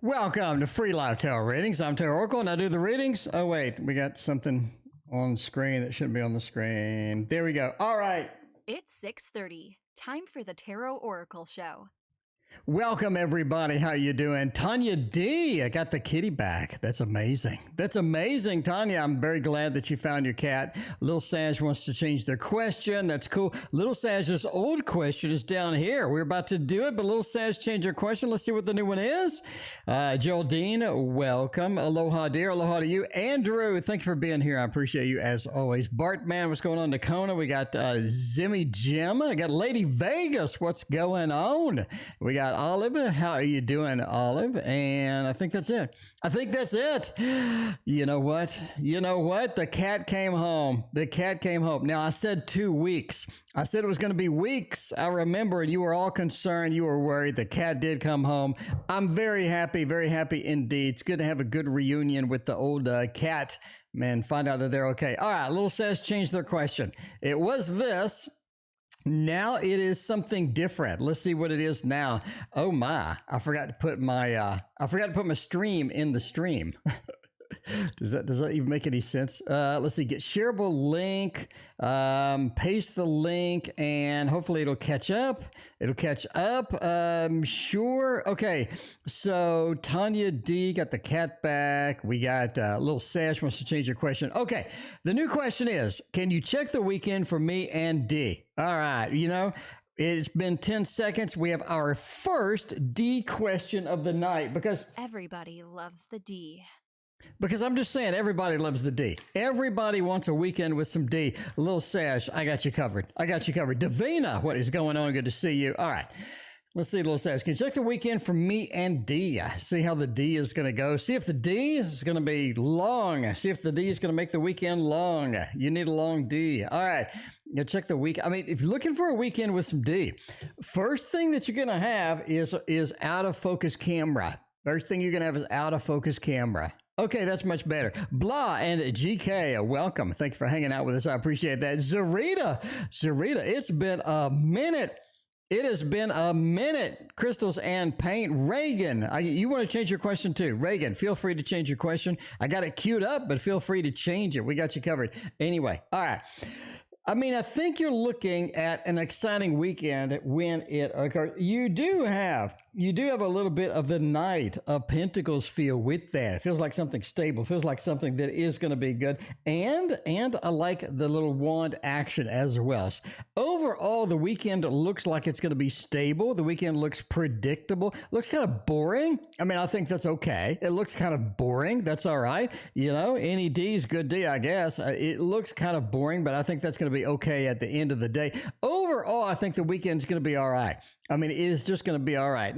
Welcome to Free Live Tarot Readings. I'm Tarot Oracle and I do the readings. Oh, wait, we got something on screen that shouldn't be on the screen. There we go. All right. It's 6:30. Time for the Tarot Oracle Show. Welcome, everybody. How you doing? Tanya D. I got the kitty back. That's amazing. That's amazing, Tanya. I'm very glad that you found your cat. Little Sage wants to change their question. That's cool. Little Sage's old question is down here. We're about to do it, but Little Sage changed her question. Let's see what the new one is. Geraldine, welcome. Aloha, dear. Aloha to you. Andrew, thank you for being here. I appreciate you as always. Bartman, what's going on? Nakona, we got Zimmy Jim. I got Lady Vegas. What's going on? We got Olive. How are you doing, Olive? And I think that's it. You know what? The cat came home. The cat came home. Now, I said 2 weeks. I said it was going to be weeks. I remember, and you were all concerned. You were worried. The cat did come home. I'm very happy indeed. It's good to have a good reunion with the old cat. Man, find out that they're okay. All right, Little Says changed their question. It was this. Now it is something different. Let's see what it is now. Oh my, I forgot to put my stream in the stream. Does that even make any sense? Let's see, get shareable link, paste the link, and hopefully it'll catch up. Sure. Okay. So Tanya D got the cat back. We got Little Sash wants to change your question. Okay. The new question is, can you check the weekend for me and D? All right. It's been 10 seconds. We have our first D question of the night because everybody loves the D. Because I'm just saying, everybody loves the D. Everybody wants a weekend with some D. Little Sash, I got you covered. Davina, what is going on? Good to see you. All right. Let's see, Little Sash. Can you check the weekend for me and D? See how the D is going to go. See if the D is going to be long. See if the D is going to make the weekend long. You need a long D. All right. You check the week. I mean, if you're looking for a weekend with some D, first thing that you're going to have is out of focus camera. First thing you're going to have is out of focus camera. Okay, that's much better. Blah and GK, welcome. Thank you for hanging out with us. I appreciate that. Zarita, it's been a minute. It has been a minute. Crystals and paint. Reagan, you want to change your question too. Reagan, feel free to change your question. I got it queued up, but feel free to change it. We got you covered. Anyway, all right. I mean, I think you're looking at an exciting weekend when it occurs. You do have a little bit of the Knight of Pentacles feel with that. It feels like something stable. It feels like something that is going to be good. And I like the little wand action as well. Overall, the weekend looks like it's going to be stable. The weekend looks predictable. Looks kind of boring. I mean, I think that's okay. It looks kind of boring. That's all right. Any D is good D, I guess. It looks kind of boring, but I think that's going to be okay at the end of the day. Overall, I think the weekend's going to be all right. I mean, it is just going to be all right.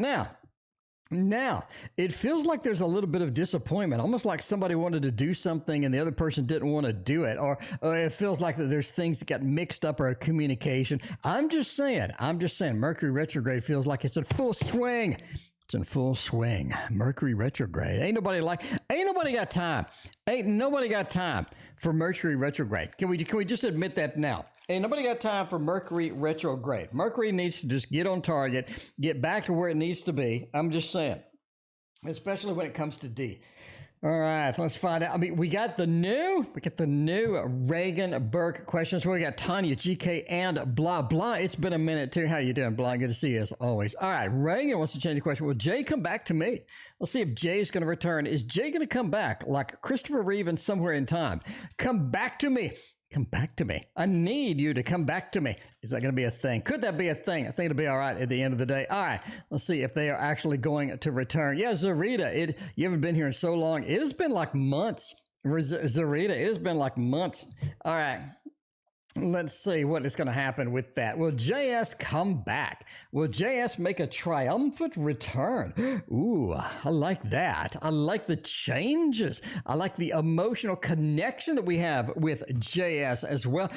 Now, it feels like there's a little bit of disappointment, almost like somebody wanted to do something and the other person didn't want to do it, or it feels like that there's things that got mixed up or communication. I'm just saying, Mercury Retrograde feels like it's in full swing. It's in full swing. Mercury Retrograde. Ain't nobody got time. Ain't nobody got time for Mercury Retrograde. Can we just admit that now? Ain't nobody got time for Mercury Retrograde. Mercury needs to just get on target, get back to where it needs to be. I'm just saying, especially when it comes to D. All right, let's find out. I mean, we got the new Reagan Burke questions. We got Tanya, GK, and blah, blah. It's been a minute, too. How you doing, blah? Good to see you, as always. All right, Reagan wants to change the question. Will Jay come back to me? Let's see if Jay's going to return. Is Jay going to come back like Christopher Reeve in Somewhere in Time? Come back to me. Come back to me. I need you to come back to me. Is that going to be a thing? Could that be a thing? I think it'll be all right at the end of the day. All right. Let's see if they are actually going to return. Yeah, Zarita, you haven't been here in so long. It has been like months. Zarita, it has been like months. All right. Let's see what is going to happen with that. Will JS come back? Will JS make a triumphant return? Ooh, I like that. I like the changes. I like the emotional connection that we have with JS as well.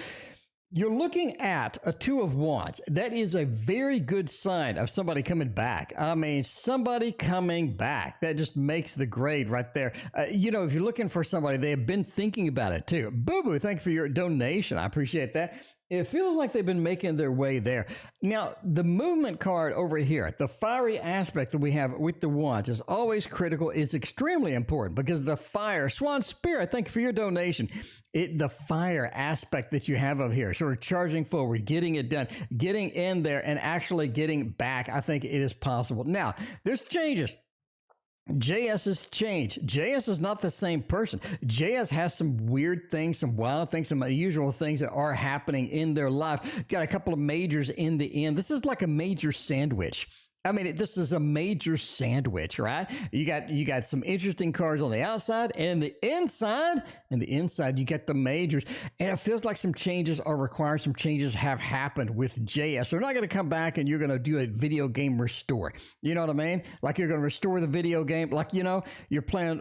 You're looking at a Two of Wands. That is a very good sign of somebody coming back. I mean, somebody coming back. That just makes the grade right there. If you're looking for somebody, they have been thinking about it too. Boo Boo, thank you for your donation. I appreciate that. It feels like they've been making their way there. Now, the movement card over here, the fiery aspect that we have with the wands is always critical. It's extremely important because the fire, Swan Spirit, thank you for your donation. The fire aspect that you have of here, sort of charging forward, getting it done, getting in there and actually getting back, I think it is possible. Now, there's changes. JS has changed. JS is not the same person. JS has some weird things, some wild things, some unusual things that are happening in their life. Got a couple of majors in the end. This is like a major sandwich. I mean, this is a major sandwich, right? You got some interesting cards on the outside and the inside. And the inside, you get the majors. And it feels like some changes are required. Some changes have happened with JS. So we're not going to come back and you're going to do a video game restore. You know what I mean? Like you're going to restore the video game. Like, you know, you're playing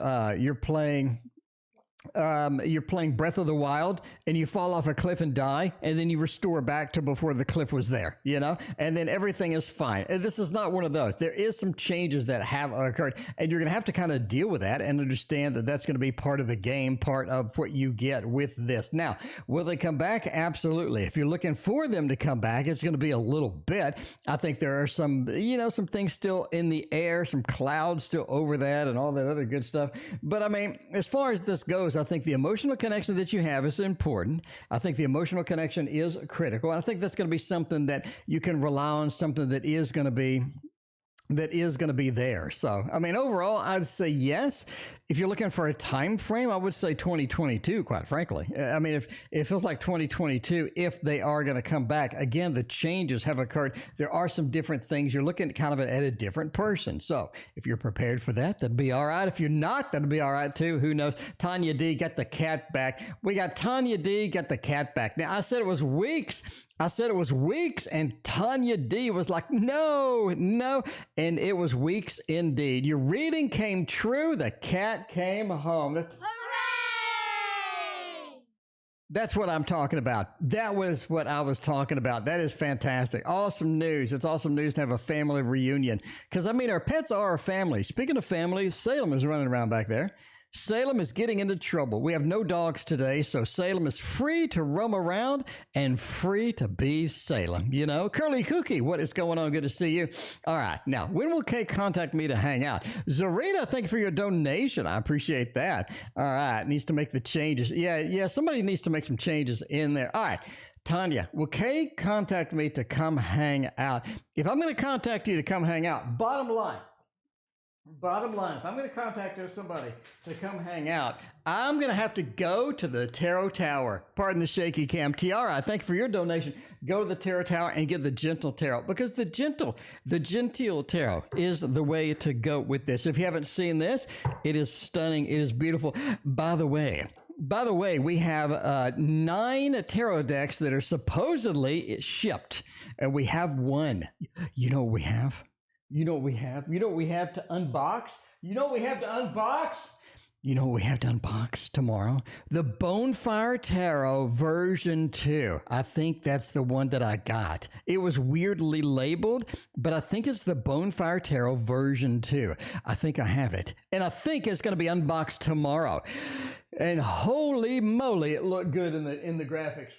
Breath of the Wild and you fall off a cliff and die, and then you restore back to before the cliff was there, you know, and then everything is fine. And this is not one of those. There is some changes that have occurred, and you're going to have to kind of deal with that and understand that that's going to be part of the game, part of what you get with this. Now, will they come back? Absolutely. If you're looking for them to come back, it's going to be a little bit. I think there are some, you know, some things still in the air, some clouds still over that and all that other good stuff. But I mean, as far as this goes, I think the emotional connection that you have is important. I think the emotional connection is critical. I think that's going to be something that you can rely on, something that is going to be there. So, I mean, overall, I'd say yes. If you're looking for a time frame, I would say 2022, quite frankly. I mean, if it feels like 2022, if they are going to come back, again, the changes have occurred. There are some different things. You're looking kind of at a different person. So if you're prepared for that, that'd be all right. If you're not, that'd be all right too. Who knows? Tanya D got the cat back. We got Tanya D got the cat back. Now, I said it was weeks. And Tanya D was like, no. And it was weeks indeed. Your reading came true. The cat came home. Hooray! That's what I'm talking about. That was what I was talking about. That is fantastic. Awesome news. It's awesome news to have a family reunion. Because, I mean, our pets are a family. Speaking of family, Salem is running around back there. Salem is getting into trouble. We have no dogs today, so Salem is free to roam around and free to be Salem. You know, Curly Cookie, what is going on? Good to see you. All right. Now, when will Kay contact me to hang out? Zarina, thank you for your donation. I appreciate that. All right. Needs to make the changes. Yeah. Somebody needs to make some changes in there. All right. Tanya, will Kay contact me to come hang out? If I'm going to contact you to come hang out, bottom line, if I'm going to contact somebody to come hang out, I'm going to have to go to the Tarot Tower. Pardon the shaky cam. Tiara, thank you for your donation. Go to the Tarot Tower and get the Gentle Tarot, because the Gentile Tarot is the way to go with this. If you haven't seen this, it is stunning. It is beautiful. By the way, we have 9 tarot decks that are supposedly shipped, and we have one. You know what we have? You know what we have? You know what we have to unbox? You know what we have to unbox? You know what we have to unbox tomorrow? The Bonefire Tarot version 2. I think that's the one that I got. It was weirdly labeled, but I think it's the Bonefire Tarot version 2. I think I have it. And I think it's going to be unboxed tomorrow. And holy moly, it looked good in the graphics.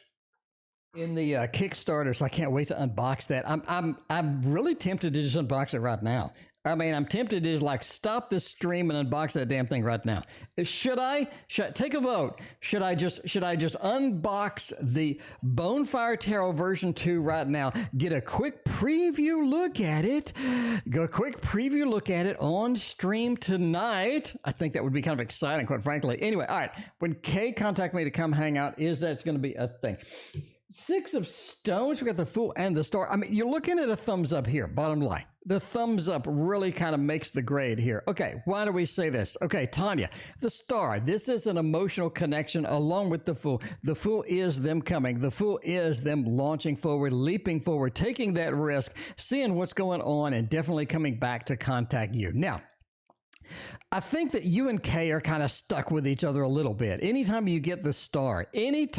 In the Kickstarter, so I can't wait to unbox that. I'm really tempted to just unbox it right now. I mean, I'm tempted to just like stop this stream and unbox that damn thing right now. Should I take a vote? Should I just unbox the Bonefire Tarot version 2 right now? Get a quick preview look at it. On stream tonight. I think that would be kind of exciting, quite frankly. Anyway, all right. When Kay contact me to come hang out, that's going to be a thing. 6 of Stones, we got the Fool and the Star. I mean, you're looking at a thumbs up here, bottom line. The thumbs up really kind of makes the grade here. Okay, why do we say this? Okay, Tanya, the Star. This is an emotional connection along with the Fool. The Fool is them coming. The Fool is them launching forward, leaping forward, taking that risk, seeing what's going on, and definitely coming back to contact you. Now, I think that you and Kay are kind of stuck with each other a little bit. Anytime you get the Star, it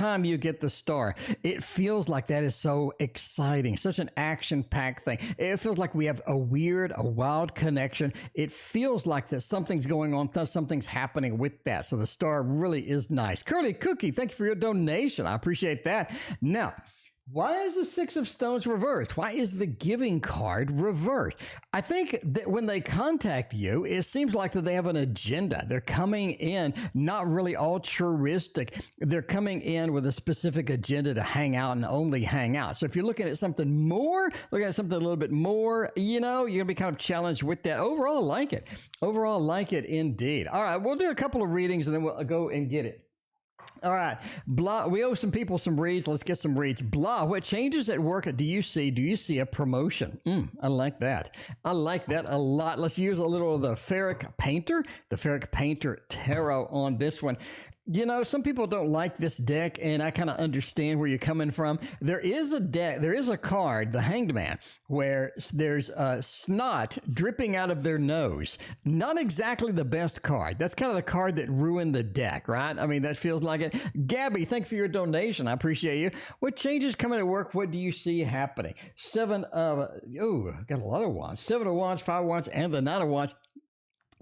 feels like that is so exciting, such an action-packed thing. It feels like we have a wild connection. It feels like that something's going on, something's happening with that. So the Star really is nice. Curly Cookie, thank you for your donation. I appreciate that. Now, Why is the Six of Stones reversed? Why is the Giving card reversed? I think that when they contact you, it seems like that they have an agenda. They're coming in not really altruistic. They're coming in with a specific agenda to hang out and only hang out. So if you're looking at something more, looking at something a little bit more, you know, you're going to be kind of challenged with that. Overall, I like it. Overall, I like it indeed. All right, we'll do a couple of readings and then we'll go and get it. All right, Blah, we owe some people some reads. Let's get some reads. Blah, what changes at work do you see? Do you see a promotion? I like that. I like that a lot. Let's use a little of the Ferric Painter Tarot on this one. You know, some people don't like this deck, and I kind of understand where you're coming from. There is a deck, there is a card, the Hanged Man, where there's snot dripping out of their nose. Not exactly the best card. That's kind of the card that ruined the deck, right? I mean, that feels like it. Gabby, thank you for your donation. I appreciate you. What changes coming to work? What do you see happening? Got a lot of wands. 7 of wands, 5 of wands, and the 9 of wands.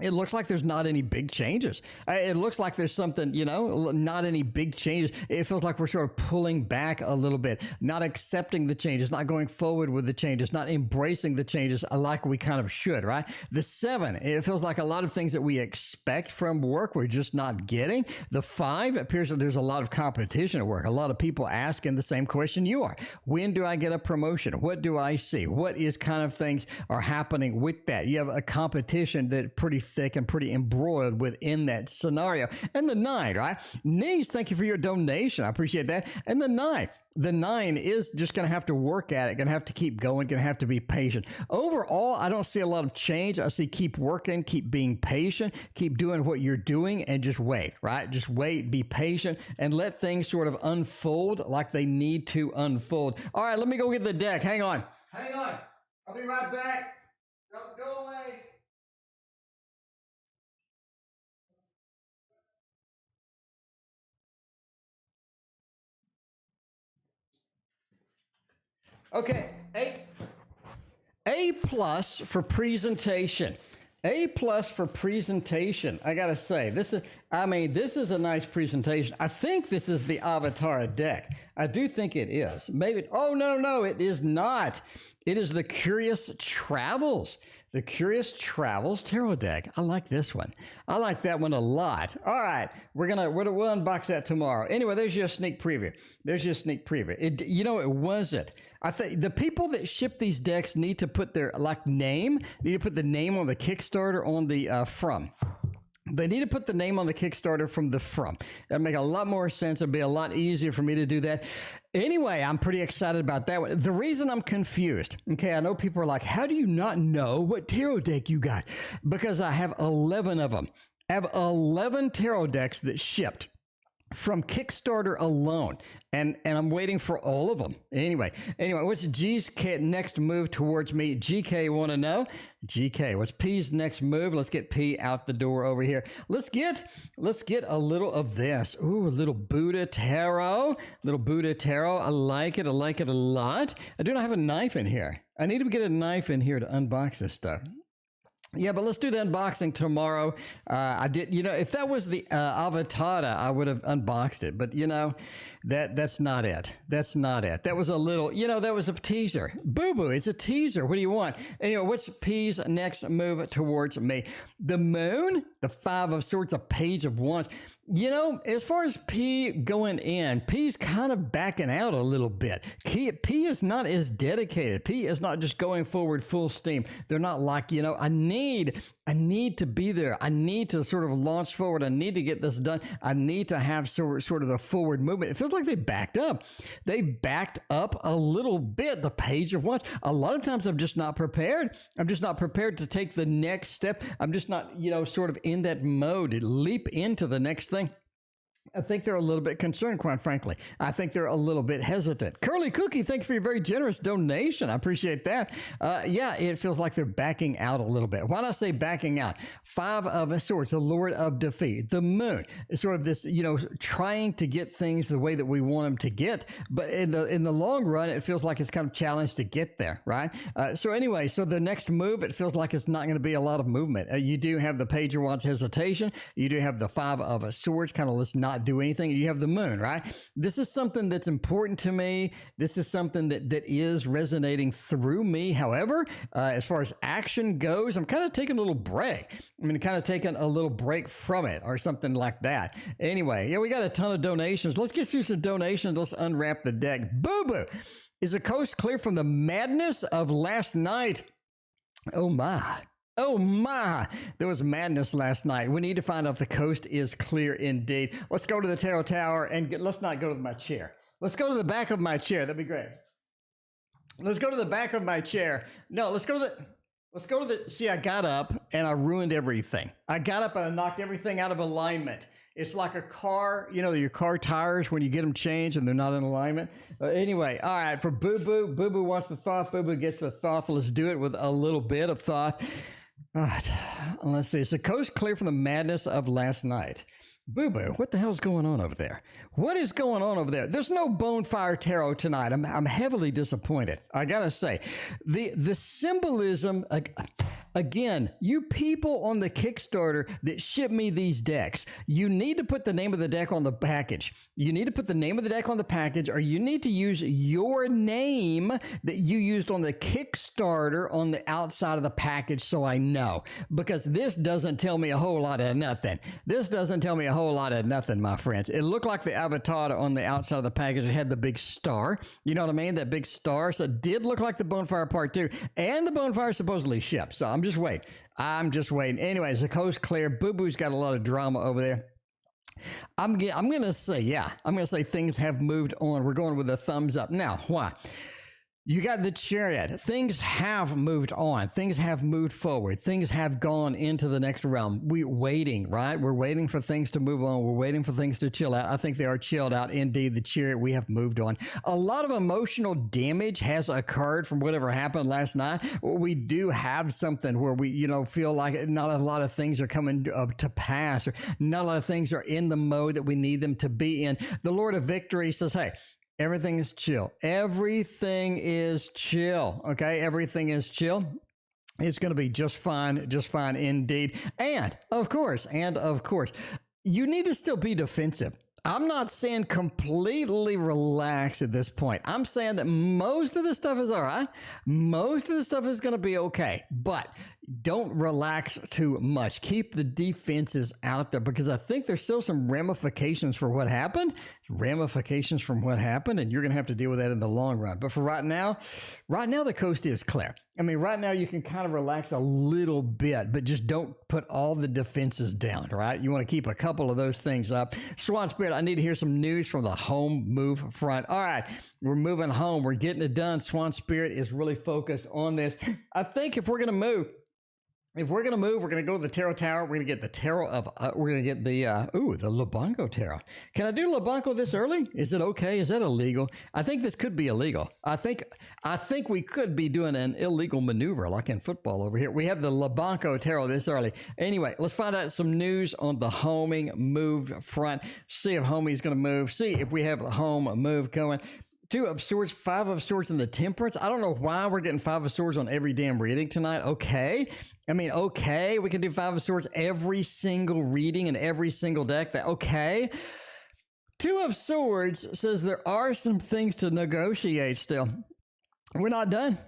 It looks like there's not any big changes. It looks like there's something, you know, not any big changes. It feels like we're sort of pulling back a little bit, not accepting the changes, not going forward with the changes, not embracing the changes like we kind of should, right? The 7, it feels like a lot of things that we expect from work, we're just not getting. The 5, it appears that there's a lot of competition at work. A lot of people asking the same question you are. When do I get a promotion? What do I see? What is kind of things are happening with that? You have a competition that pretty thick and pretty embroiled within that scenario. And the 9, right? Niece, thank you for your donation. I appreciate that. And the 9 is just going to have to work at it, going to have to keep going, going to have to be patient. Overall, I don't see a lot of change. I see keep working, keep being patient, keep doing what you're doing, and just wait, right? Just wait, be patient, and let things sort of unfold like they need to unfold. All right, let me go get the deck. Hang on. I'll be right back. Don't go away. Okay, A plus for presentation. A plus for presentation. I gotta say, this is a nice presentation. I think this is the Avatar deck. I do think it is. Maybe, oh no, it is not. It is the Curious Travels. The Curious Travels Tarot deck. I like this one. I like that one a lot. All right, we'll unbox that tomorrow. Anyway, there's your sneak preview. It wasn't. I think the people that ship these decks need to put their name. Need to put the name on the Kickstarter on the from. They need to put the name on the Kickstarter from the from. That'd make a lot more sense. It'd be a lot easier for me to do that. Anyway, I'm pretty excited about that one. The reason I'm confused, okay, I know people are like, how do you not know what tarot deck you got? Because I have 11 of them. I have 11 tarot decks that shipped from Kickstarter alone, and I'm waiting for all of them. Anyway, what's G's next move towards me? GK want to know. GK, what's P's next move? Let's get P out the door over here. Let's get a little of this. Ooh, a little Buddha Tarot. I like it a lot. I do not have a knife in here. I need to get a knife in here to unbox this stuff. Yeah, but let's do the unboxing tomorrow. I did, if that was the Avatar, I would have unboxed it. But, that's not it. That was a little, that was a teaser. Boo-boo, it's a teaser. What do you want? Anyway, what's P's next move towards me? The Moon, the 5 of Swords, the Page of Wands. As far as P going in, P's kind of backing out a little bit. P is not as dedicated. P is not just going forward full steam. They're not like, I need to be there. I need to sort of launch forward. I need to get this done. I need to have sort of the forward movement. It feels like they backed up. They backed up a little bit. The Page of Wands. A lot of times I'm just not prepared. I'm just not prepared to take the next step. I'm just not, sort of in that mode to leap into the next thing. I think they're a little bit concerned, quite frankly. I think they're a little bit hesitant. Curly Cookie, thank you for your very generous donation. I appreciate that. Yeah, it feels like they're backing out a little bit. Why not say backing out? 5 of Swords, the Lord of Defeat. The Moon is sort of this, trying to get things the way that we want them to get. But in the long run, it feels like it's kind of challenged to get there, right? So the next move, it feels like it's not going to be a lot of movement. You do have the Page of Wands hesitation. You do have the 5 of Swords, kind of this not not do anything. You have the moon, right? This is something that's important to me. This is something that is resonating through me. However, as far as action goes, I'm kind of taking a little break. Kind of taking a little break from it or something like that. Anyway, yeah, we got a ton of donations. Let's get through some donations. Let's unwrap the deck. Boo-boo. Is the coast clear from the madness of last night? Oh, my. Oh, my. There was madness last night. We need to find out if the coast is clear indeed. Let's go to the Tarot Tower and let's not go to my chair. Let's go to the back of my chair. That'd be great. Let's go to the back of my chair. No, let's go to the, see, I got up and I ruined everything. I got up and I knocked everything out of alignment. It's like a car, your car tires when you get them changed and they're not in alignment. Anyway, all right, for Boo Boo. Boo Boo wants the thought. Boo Boo gets the thought. Let's do it with a little bit of thought. All right, let's see. Is the coast clear from the madness of last night? Boo Boo, what the hell's going on over there? What is going on over there? There's no Bonfire Tarot tonight. I'm heavily disappointed. I gotta say, the symbolism. Again, you people on the Kickstarter that ship me these decks, you need to put the name of the deck on the package. You need to put the name of the deck on the package, or you need to use your name that you used on the Kickstarter on the outside of the package so I know. Because this doesn't tell me a whole lot of nothing. This doesn't tell me a whole lot of nothing, my friends. It looked like the avatar on the outside of the package. It had the big star. You know what I mean? That big star. So it did look like the Bonfire Part 2. And the Bonfire supposedly shipped. So I'm just waiting. Anyways, the coast clear. Boo Boo's got a lot of drama over there. I'm going to say things have moved on. We're going with a thumbs up. Now, why? You got the Chariot. Things have moved on. Things have moved forward. Things have gone into the next realm. We're waiting, right? We're waiting for things to move on. We're waiting for things to chill out. I think they are chilled out. Indeed, the Chariot, we have moved on. A lot of emotional damage has occurred from whatever happened last night. We do have something where we, feel like not a lot of things are coming to pass, or not a lot of things are in the mode that we need them to be in. The Lord of Victory says, hey, everything is chill. Everything is chill. Okay. Everything is chill. It's going to be just fine indeed. And of course, you need to still be defensive. I'm not saying completely relax at this point. I'm saying that most of the stuff is all right. Most of the stuff is going to be okay, but don't relax too much. Keep the defenses out there, because I think there's still some ramifications for what happened, and you're going to have to deal with that in the long run. But for right now, the coast is clear. Right now you can kind of relax a little bit, but just don't put all the defenses down, right? You want to keep a couple of those things up. Swan Spirit, I need to hear some news from the home move front. All right, we're moving home. We're getting it done. Swan Spirit is really focused on this. I think if we're going to move, we're going to go to the Tarot Tower. We're going to get the Tarot of, we're going to get the Lubango Tarot. Can I do Lubango this early? Is it okay? Is that illegal? I think this could be illegal. I think we could be doing an illegal maneuver like in football over here. We have the Lubango Tarot this early. Anyway, let's find out some news on the homing move front. See if homie's going to move. See if we have a home move going. 2 of Swords, 5 of Swords, and the Temperance. I don't know why we're getting 5 of Swords on every damn reading tonight. Okay. Okay. We can do 5 of Swords every single reading and every single deck. Okay. 2 of Swords says there are some things to negotiate still. We're not done.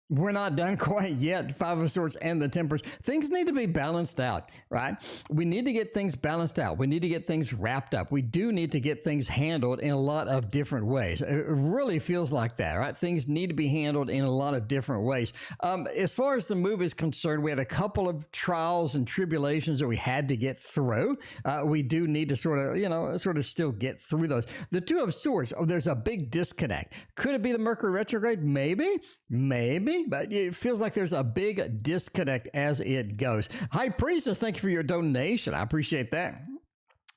We're not done quite yet. 5 of Swords and the Temperance. Things need to be balanced out, right? We need to get things balanced out. We need to get things wrapped up. We do need to get things handled in a lot of different ways. It really feels like that, right? Things need to be handled in a lot of different ways. As far as the move is concerned, we had a couple of trials and tribulations that we had to get through. We do need to sort of still get through those. The 2 of Swords, there's a big disconnect. Could it be the Mercury Retrograde? Maybe. But it feels like there's a big disconnect as it goes. High Priestess, thank you for your donation. I appreciate that.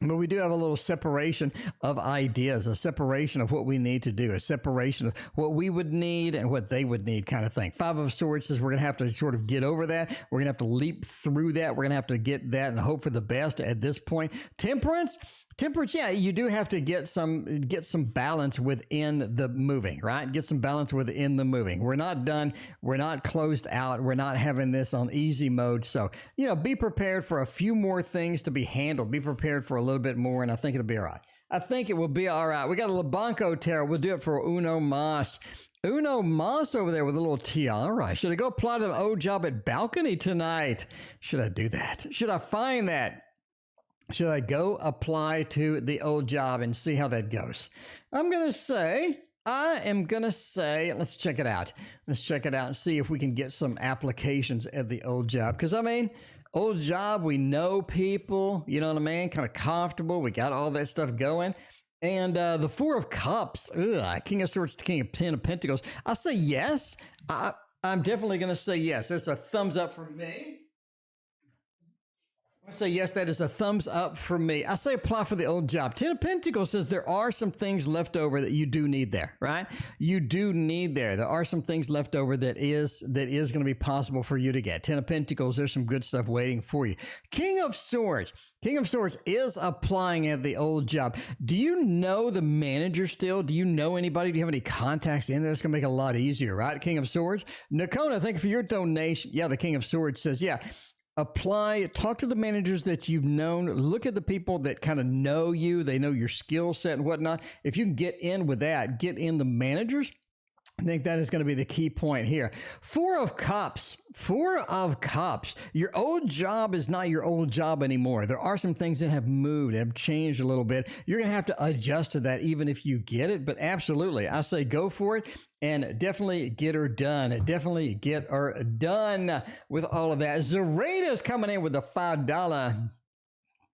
But we do have a little separation of ideas, a separation of what we need to do, a separation of what we would need and what they would need kind of thing. 5 of Swords says we're going to have to sort of get over that. We're going to have to leap through that. We're going to have to get that and hope for the best at this point. Temperance, yeah, you do have to get some balance within the moving, right? Get some balance within the moving. We're not done. We're not closed out. We're not having this on easy mode. So, be prepared for a few more things to be handled. Be prepared for a little bit more, and I think it'll be all right. I think it will be all right. We got a Labanco tarot. We'll do it for Uno Mas. Uno Mas over there with a little tiara. Should I go apply to the old job at balcony tonight? Should I do that? Should I find that? Should I go apply to the old job and see how that goes? I am going to say, let's check it out. Let's check it out and see if we can get some applications at the old job. Because, I mean, old job, we know people, you know what I mean? Kind of comfortable. We got all that stuff going. And the Four of Cups, King of Swords, King of Ten of Pentacles. I say yes. I'm definitely going to say yes. It's a thumbs up for me. I say yes, that is a thumbs up for me. I say apply for the old job. Ten of Pentacles says there are some things left over that you do need there, right? You do need there. There are some things left over that is going to be possible for you to get. Ten of Pentacles, there's some good stuff waiting for you. King of Swords. King of Swords is applying at the old job. Do you know the manager still? Do you know anybody? Do you have any contacts in there? It's going to make it a lot easier, right? King of Swords. Nakona, thank you for your donation. Yeah, the King of Swords says, yeah. Apply, talk to the managers that you've known, look at the people that kind of know you, they know your skill set and whatnot. If you can get in with that, get in the managers, I think that is going to be the key point here. Four of Cups. Four of Cups. Your old job is not your old job anymore. There are some things that have moved, have changed a little bit. You're going to have to adjust to that even if you get it, but absolutely. I say go for it and definitely get her done. Definitely get her done with all of that. Zarita is coming in with a $5.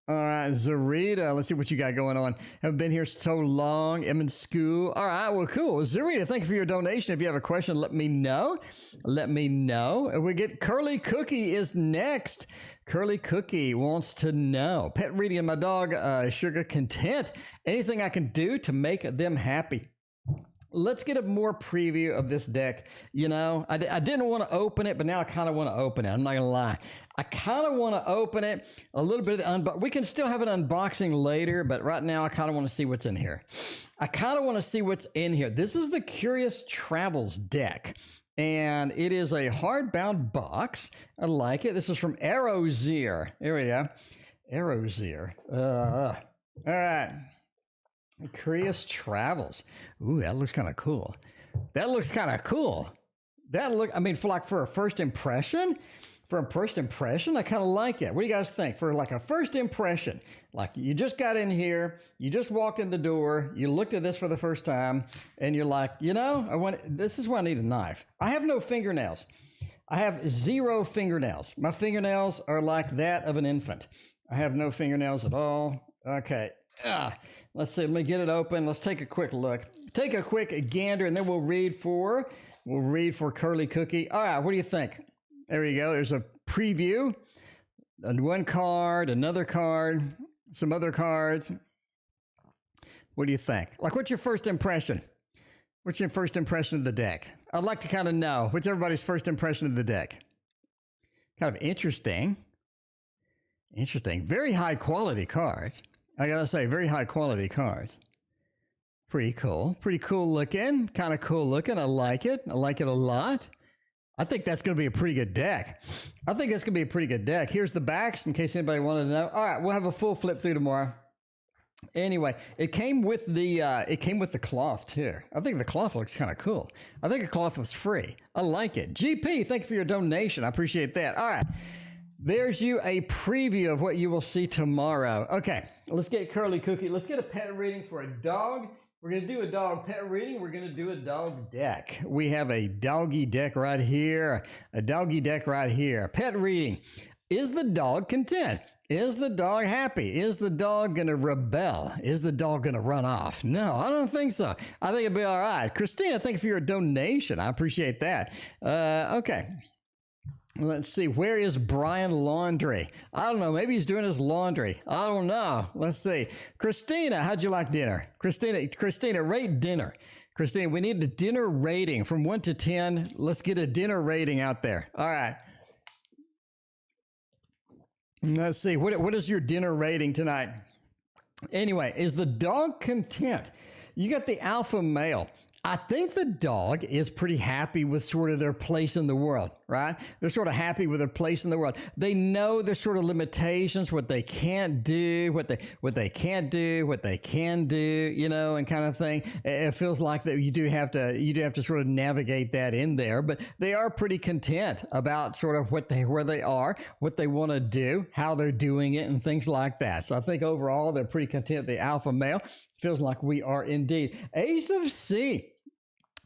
All right, Zarita, let's see what you got going on. Haven't been here so long. I'm in school. All right, well, cool. Zarita, thank you for your donation. If you have a question, let me know. Let me know. We get Curly Cookie is next. Curly Cookie wants to know. Pet reading of my dog, Sugar Content. Anything I can do to make them happy? Let's get a more preview of this deck. You know, I didn't want to open it, but now I kind of want to open it. I'm not going to lie. I kind of want to open it a little bit of the we can still have an unboxing later, but right now I kind of want to see what's in here. I kind of want to see what's in here. This is the Curious Travels deck, and it is a hardbound box. I like it. This is from Aerozier. There we go. Aerozier. All right. Curious Travels. Ooh, that looks kind of cool. That looks kind of cool. I mean, for a first impression, I kind of like it. What do you guys think? For like a first impression, like you just got in here, you just walked in the door, you looked at this for the first time, and you're like, you know, this is why I need a knife. I have no fingernails. I have 0 fingernails. My fingernails are like that of an infant. I have no fingernails at all. Okay. Let's see. Let me get it open. Let's take a quick look. Take a quick gander, and then we'll read for Curly Cookie. All right. What do you think? There you go. There's a preview. And one card, another card, some other cards. What do you think? Like, what's your first impression? What's your first impression of the deck? I'd like to kind of know. What's everybody's first impression of the deck? Kind of interesting. Interesting. Very high quality cards. I gotta say, very high quality cards. Pretty cool. Pretty cool looking. Kind of cool looking. I like it. I like it a lot. I think that's going to be a pretty good deck. Here's the backs in case anybody wanted to know. All right, we'll have a full flip through tomorrow. Anyway, it came with the cloth too. I think the cloth looks kind of cool. I think the cloth was free. I like it. GP, thank you for your donation. I appreciate that. All right. There's you a preview of what you will see tomorrow. Okay, let's get Curly Cookie. Let's get a pet reading for a dog. We're going to do a dog pet reading. We're going to do a dog deck. We have a doggy deck right here. Pet reading. Is the dog content? Is the dog happy? Is the dog going to rebel? Is the dog going to run off? No, I don't think so. I think it'll be all right. Christina, thank you for your donation. I appreciate that. Okay. Let's see. Where is Brian Laundry? I don't know. Maybe he's doing his laundry. I don't know. Let's see. Christina, how'd you like dinner? Christina, rate dinner. Christina, we need a dinner rating from 1 to 10. Let's get a dinner rating out there. All right. Let's see. What is your dinner rating tonight? Anyway, is the dog content? You got the alpha male. I think the dog is pretty happy with sort of their place in the world, right? They're sort of happy with their place in the world. They know their sort of limitations, what they can't do, what they can't do, what they can do, you know, and kind of thing. It feels like that you do have to sort of navigate that in there, but they are pretty content about sort of where they are, what they want to do, how they're doing it, and things like that. So I think overall they're pretty content. The alpha male feels like we are indeed. Ace of C.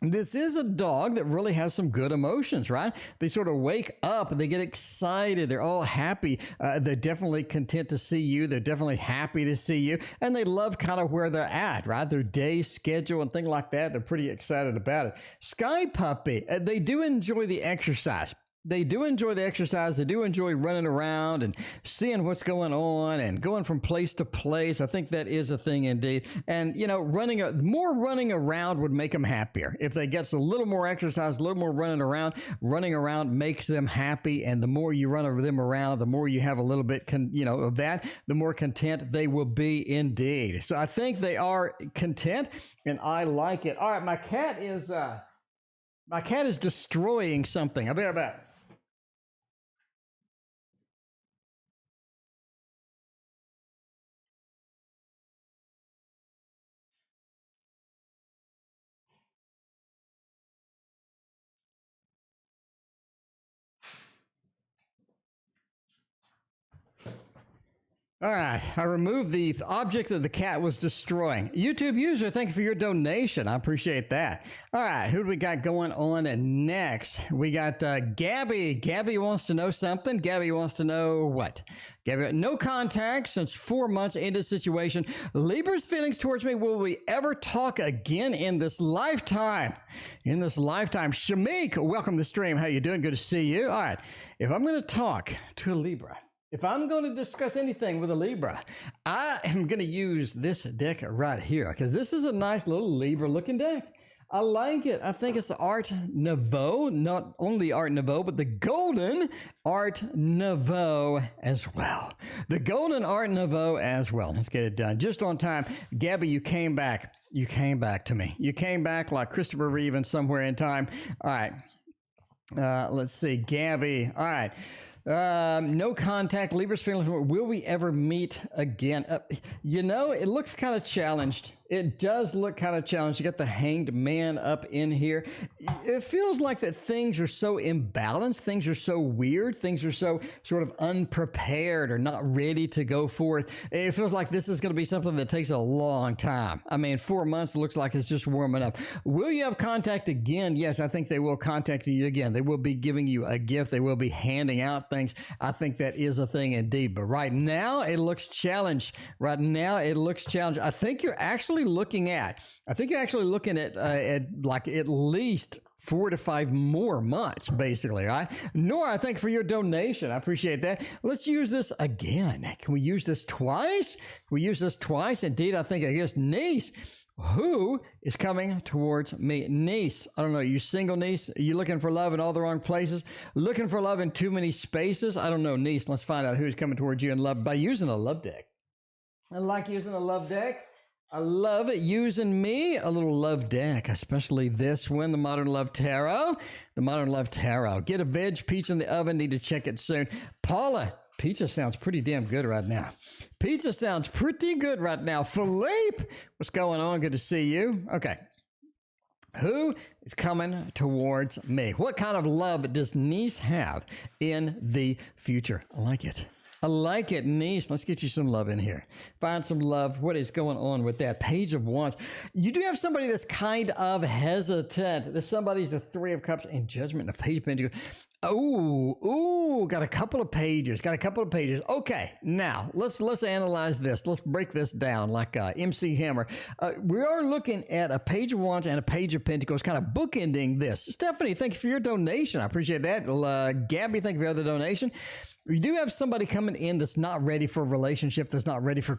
This is a dog that really has some good emotions, right? They sort of wake up and they get excited. They're all happy. They're definitely content to see you. They're definitely happy to see you. And they love kind of where they're at, right? Their day schedule and things like that. They're pretty excited about it. Sky Puppy, they do enjoy the exercise. They do enjoy the exercise. They do enjoy running around and seeing what's going on and going from place to place. I think that is a thing indeed. And, you know, more running around would make them happier. If they get a little more exercise, a little more running around makes them happy. And the more you run them around, the more you have a little bit, of that, the more content they will be indeed. So I think they are content and I like it. All right. My cat is destroying something. I'll be right back. All right, I removed the object that the cat was destroying. YouTube user, thank you for your donation. I appreciate that. All right, who do we got going on next? We got Gabby. Gabby wants to know something. Gabby wants to know what? Gabby, no contact since 4 months into the situation. Libra's feelings towards me. Will we ever talk again in this lifetime? Shamik, welcome to the stream. How you doing? Good to see you. All right, if I'm going to talk to a Libra, if I'm going to discuss anything with a Libra, I am going to use this deck right here because this is a nice little Libra looking deck. I like it. I think it's the Art Nouveau, not only Art Nouveau, but the Golden Art Nouveau as well. The Golden Art Nouveau as well. Let's get it done. Just on time. Gabby, you came back. You came back to me. You came back like Christopher Reeve and somewhere in time. All right. Let's see. Gabby. All right. No contact. Libra's feelings. Will we ever meet again? It looks kind of challenged. It does look kind of challenged. You got the Hanged Man up in here. It feels like that things are so imbalanced. Things are so weird. Things are so sort of unprepared or not ready to go forth. It feels like this is going to be something that takes a long time. I mean, 4 months looks like it's just warming up. Will you have contact again? Yes, I think they will contact you again. They will be giving you a gift. They will be handing out things. I think that is a thing indeed. But right now, it looks challenged. I think you're actually looking at like at least 4 to 5 more months, basically, right? Nora, thank you for your donation. I appreciate that. Let's use this again. Can we use this twice? Indeed, I guess niece. Who is coming towards me? Niece. I don't know. You single, niece? Are you looking for love in all the wrong places? Looking for love in too many spaces? I don't know, niece. Let's find out who's coming towards you in love by using a love deck. I like using a love deck. I love it using me, a little love deck, especially this one, the Modern Love Tarot. Get a veg pizza in the oven. Need to check it soon. Paula, pizza sounds pretty damn good right now. Philippe, what's going on? Good to see you. Okay. Who is coming towards me? What kind of love does niece have in the future? I like it, niece. Let's get you some love in here. Find some love. What is going on with that? Page of Wands. You do have somebody that's kind of hesitant. There's somebody's the Three of Cups and Judgment and the Page of Pentacles. Got a couple of pages. Okay, now let's analyze this. Let's break this down like MC Hammer. We are looking at a Page of Wands and a Page of Pentacles, kind of bookending this. Stephanie, thank you for your donation. I appreciate that. Gabby, thank you for your other donation. You do have somebody coming in that's not ready for a relationship, that's not ready for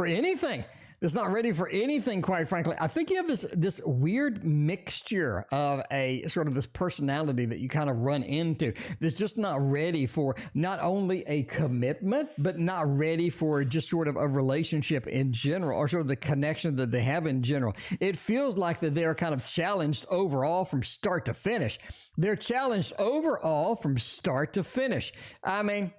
anything. that's not ready for anything, quite frankly. I think you have this weird mixture of a sort of this personality that you kind of run into that's just not ready for not only a commitment, but not ready for just sort of a relationship in general, or sort of the connection that they have in general. It feels like that they're kind of challenged overall from start to finish. They're challenged overall from start to finish. I mean,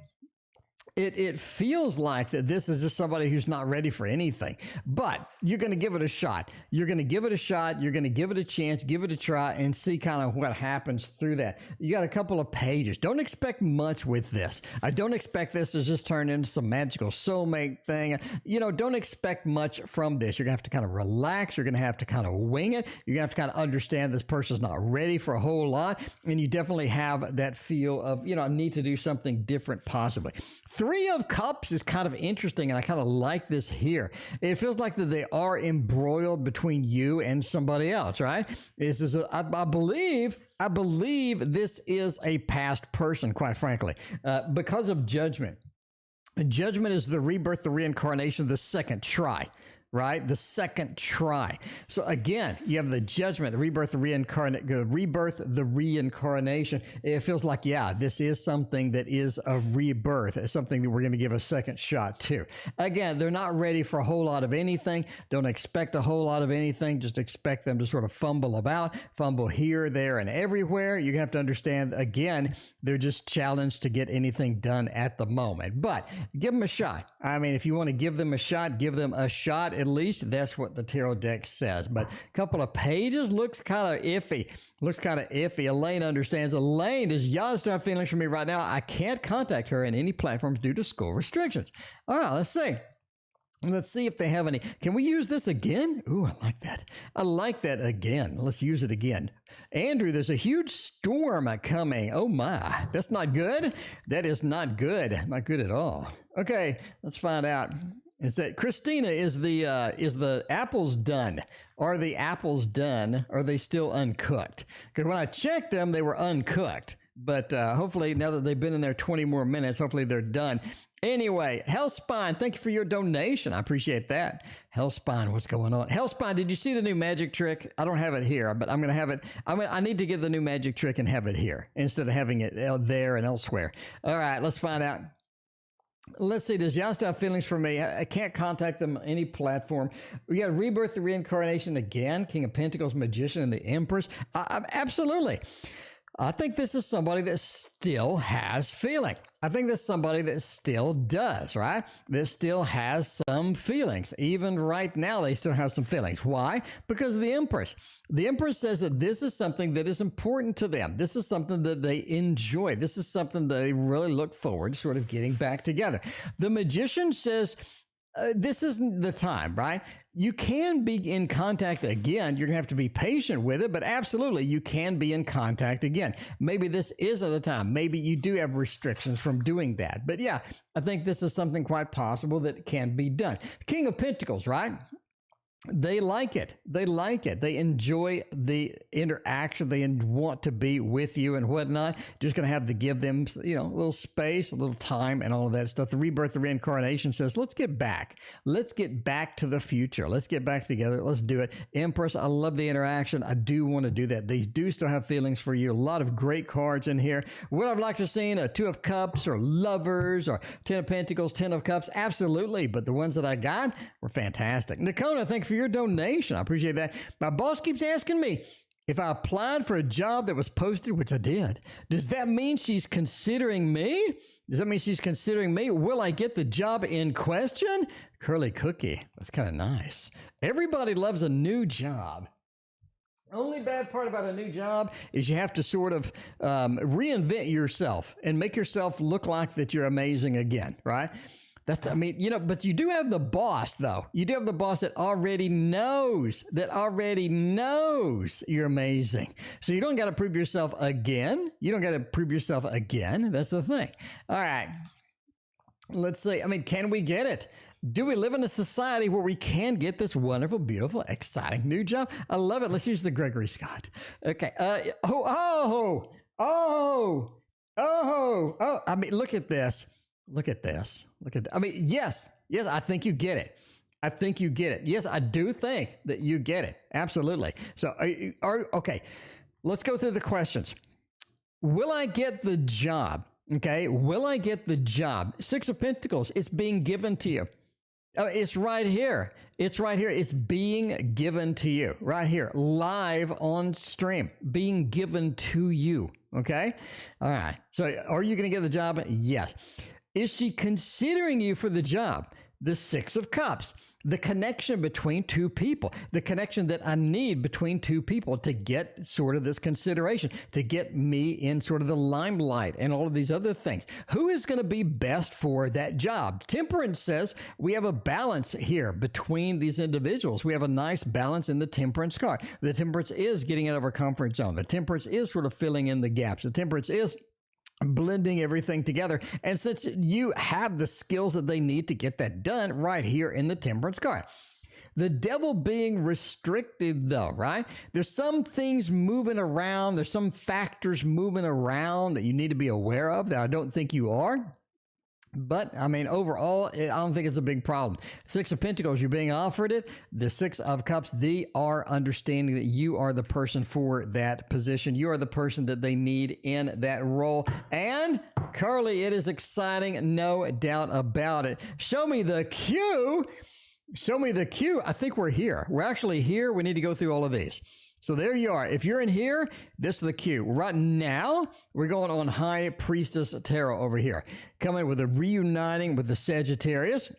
it feels like that this is just somebody who's not ready for anything, but you're going to give it a shot. You're going to give it a shot. You're going to give it a chance, give it a try, and see kind of what happens through that. You got a couple of pages. Don't expect much with this. I don't expect this to just turn into some magical soulmate thing. You know, don't expect much from this. You're going to have to kind of relax. You're going to have to kind of wing it. You're going to have to kind of understand this person's not ready for a whole lot, and you definitely have that feel of, you know, I need to do something different possibly. Three of Cups is kind of interesting, and I kind of like this here. It feels like that they are embroiled between you and somebody else, right? I believe this is a past person, quite frankly, because of Judgment. Judgment is the rebirth, the reincarnation, the second try. Right? The second try. So again, you have the Judgment, the rebirth, the reincarnation. It feels like, yeah, this is something that is a rebirth. It's something that we're going to give a second shot to. Again, they're not ready for a whole lot of anything. Don't expect a whole lot of anything. Just expect them to sort of fumble about, fumble here, there, and everywhere. You have to understand, again, they're just challenged to get anything done at the moment. But give them a shot. I mean, if you want to give them a shot, give them a shot. At least that's what the tarot deck says. But a couple of pages looks kind of iffy. Elaine understands. Elaine, does y'all still have feelings for me right now? I can't contact her in any platforms due to school restrictions. All right, let's see. Let's see if they have any. Can we use this again? Ooh, I like that. I like that again. Let's use it again. Andrew, there's a huge storm coming. Oh my, that's not good. That is not good. Not good at all. Okay, let's find out. Is that Christina, is the apples done? Are the apples done? Are they still uncooked? Because when I checked them, they were uncooked. But hopefully, now that they've been in there 20 more minutes, hopefully they're done. Anyway, Hellspine, thank you for your donation. I appreciate that. Hellspine, what's going on? Hellspine, did you see the new magic trick? I don't have it here, but I'm going to have it. I need to get the new magic trick and have it here instead of having it there and elsewhere. All right, let's find out. Let's see, does y'all still have feelings for me? I can't contact them on any platform. We got Rebirth, the Reincarnation again, King of Pentacles, Magician, and the Empress. Absolutely. I think this is somebody that still has feeling. I think that's somebody that still does, right? That still has some feelings. Even right now, they still have some feelings. Why? Because of the Empress. The Empress says that this is something that is important to them. This is something that they enjoy. This is something that they really look forward to sort of getting back together. The Magician says, this isn't the time, right? You can be in contact again. You're going to have to be patient with it, but absolutely, you can be in contact again. Maybe this isn't the time. Maybe you do have restrictions from doing that. But yeah, I think this is something quite possible that can be done. King of Pentacles, right? They like it. They like it. They enjoy the interaction. They want to be with you and whatnot. Just going to have to give them, you know, a little space, a little time, and all of that stuff. The Rebirth, the Reincarnation says, let's get back. Let's get back to the future. Let's get back together. Let's do it. Empress, I love the interaction. I do want to do that. They do still have feelings for you. A lot of great cards in here. Would I like to see a Two of Cups or Lovers or Ten of Pentacles, Ten of Cups? Absolutely. But the ones that I got were fantastic. Nikona, thank you for your donation. I appreciate that. My boss keeps asking me if I applied for a job that was posted, which I did. Does that mean she's considering me? Does that mean she's considering me? Will I get the job in question? Curly Cookie. That's kind of nice. Everybody loves a new job. Only bad part about a new job is you have to sort of reinvent yourself and make yourself look like that you're amazing again, right? I mean, you know, but you do have the boss, though. You do have the boss that already knows you're amazing. So you don't got to prove yourself again. You don't got to prove yourself again. That's the thing. All right. Let's see. I mean, can we get it? Do we live in a society where we can get this wonderful, beautiful, exciting new job? I love it. Let's use the Gregory Scott. Okay. I mean, look at this. I mean, yes, I think you get it. I think you get it. Yes, I do think that you get it. Absolutely. So, okay, let's go through the questions. Will I get the job? Okay, will I get the job? Six of Pentacles, it's being given to you. It's right here. It's right here. It's being given to you right here, live on stream, being given to you. Okay. All right. So are you going to get the job? Yes. Is she considering you for the job? The Six of Cups, the connection between two people, the connection that I need between two people to get sort of this consideration, to get me in sort of the limelight and all of these other things. Who is going to be best for that job? Temperance says we have a balance here between these individuals. We have a nice balance in the Temperance card. The Temperance is getting out of our comfort zone. The Temperance is sort of filling in the gaps. The Temperance is blending everything together. And since you have the skills that they need to get that done right here in the Temperance card. The Devil being restricted though, right? There's some things moving around. There's some factors moving around that you need to be aware of that I don't think you are. But, I mean, overall, I don't think it's a big problem. Six of Pentacles, you're being offered it. The Six of Cups, they are understanding that you are the person for that position. You are the person that they need in that role. And, Carly, it is exciting, no doubt about it. Show me the cue. Show me the cue. I think we're here. We're actually here. We need to go through all of these. So there you are. If you're in here, this is the cue. Right now, we're going on High Priestess Tarot over here. Coming with a reuniting with the Sagittarius.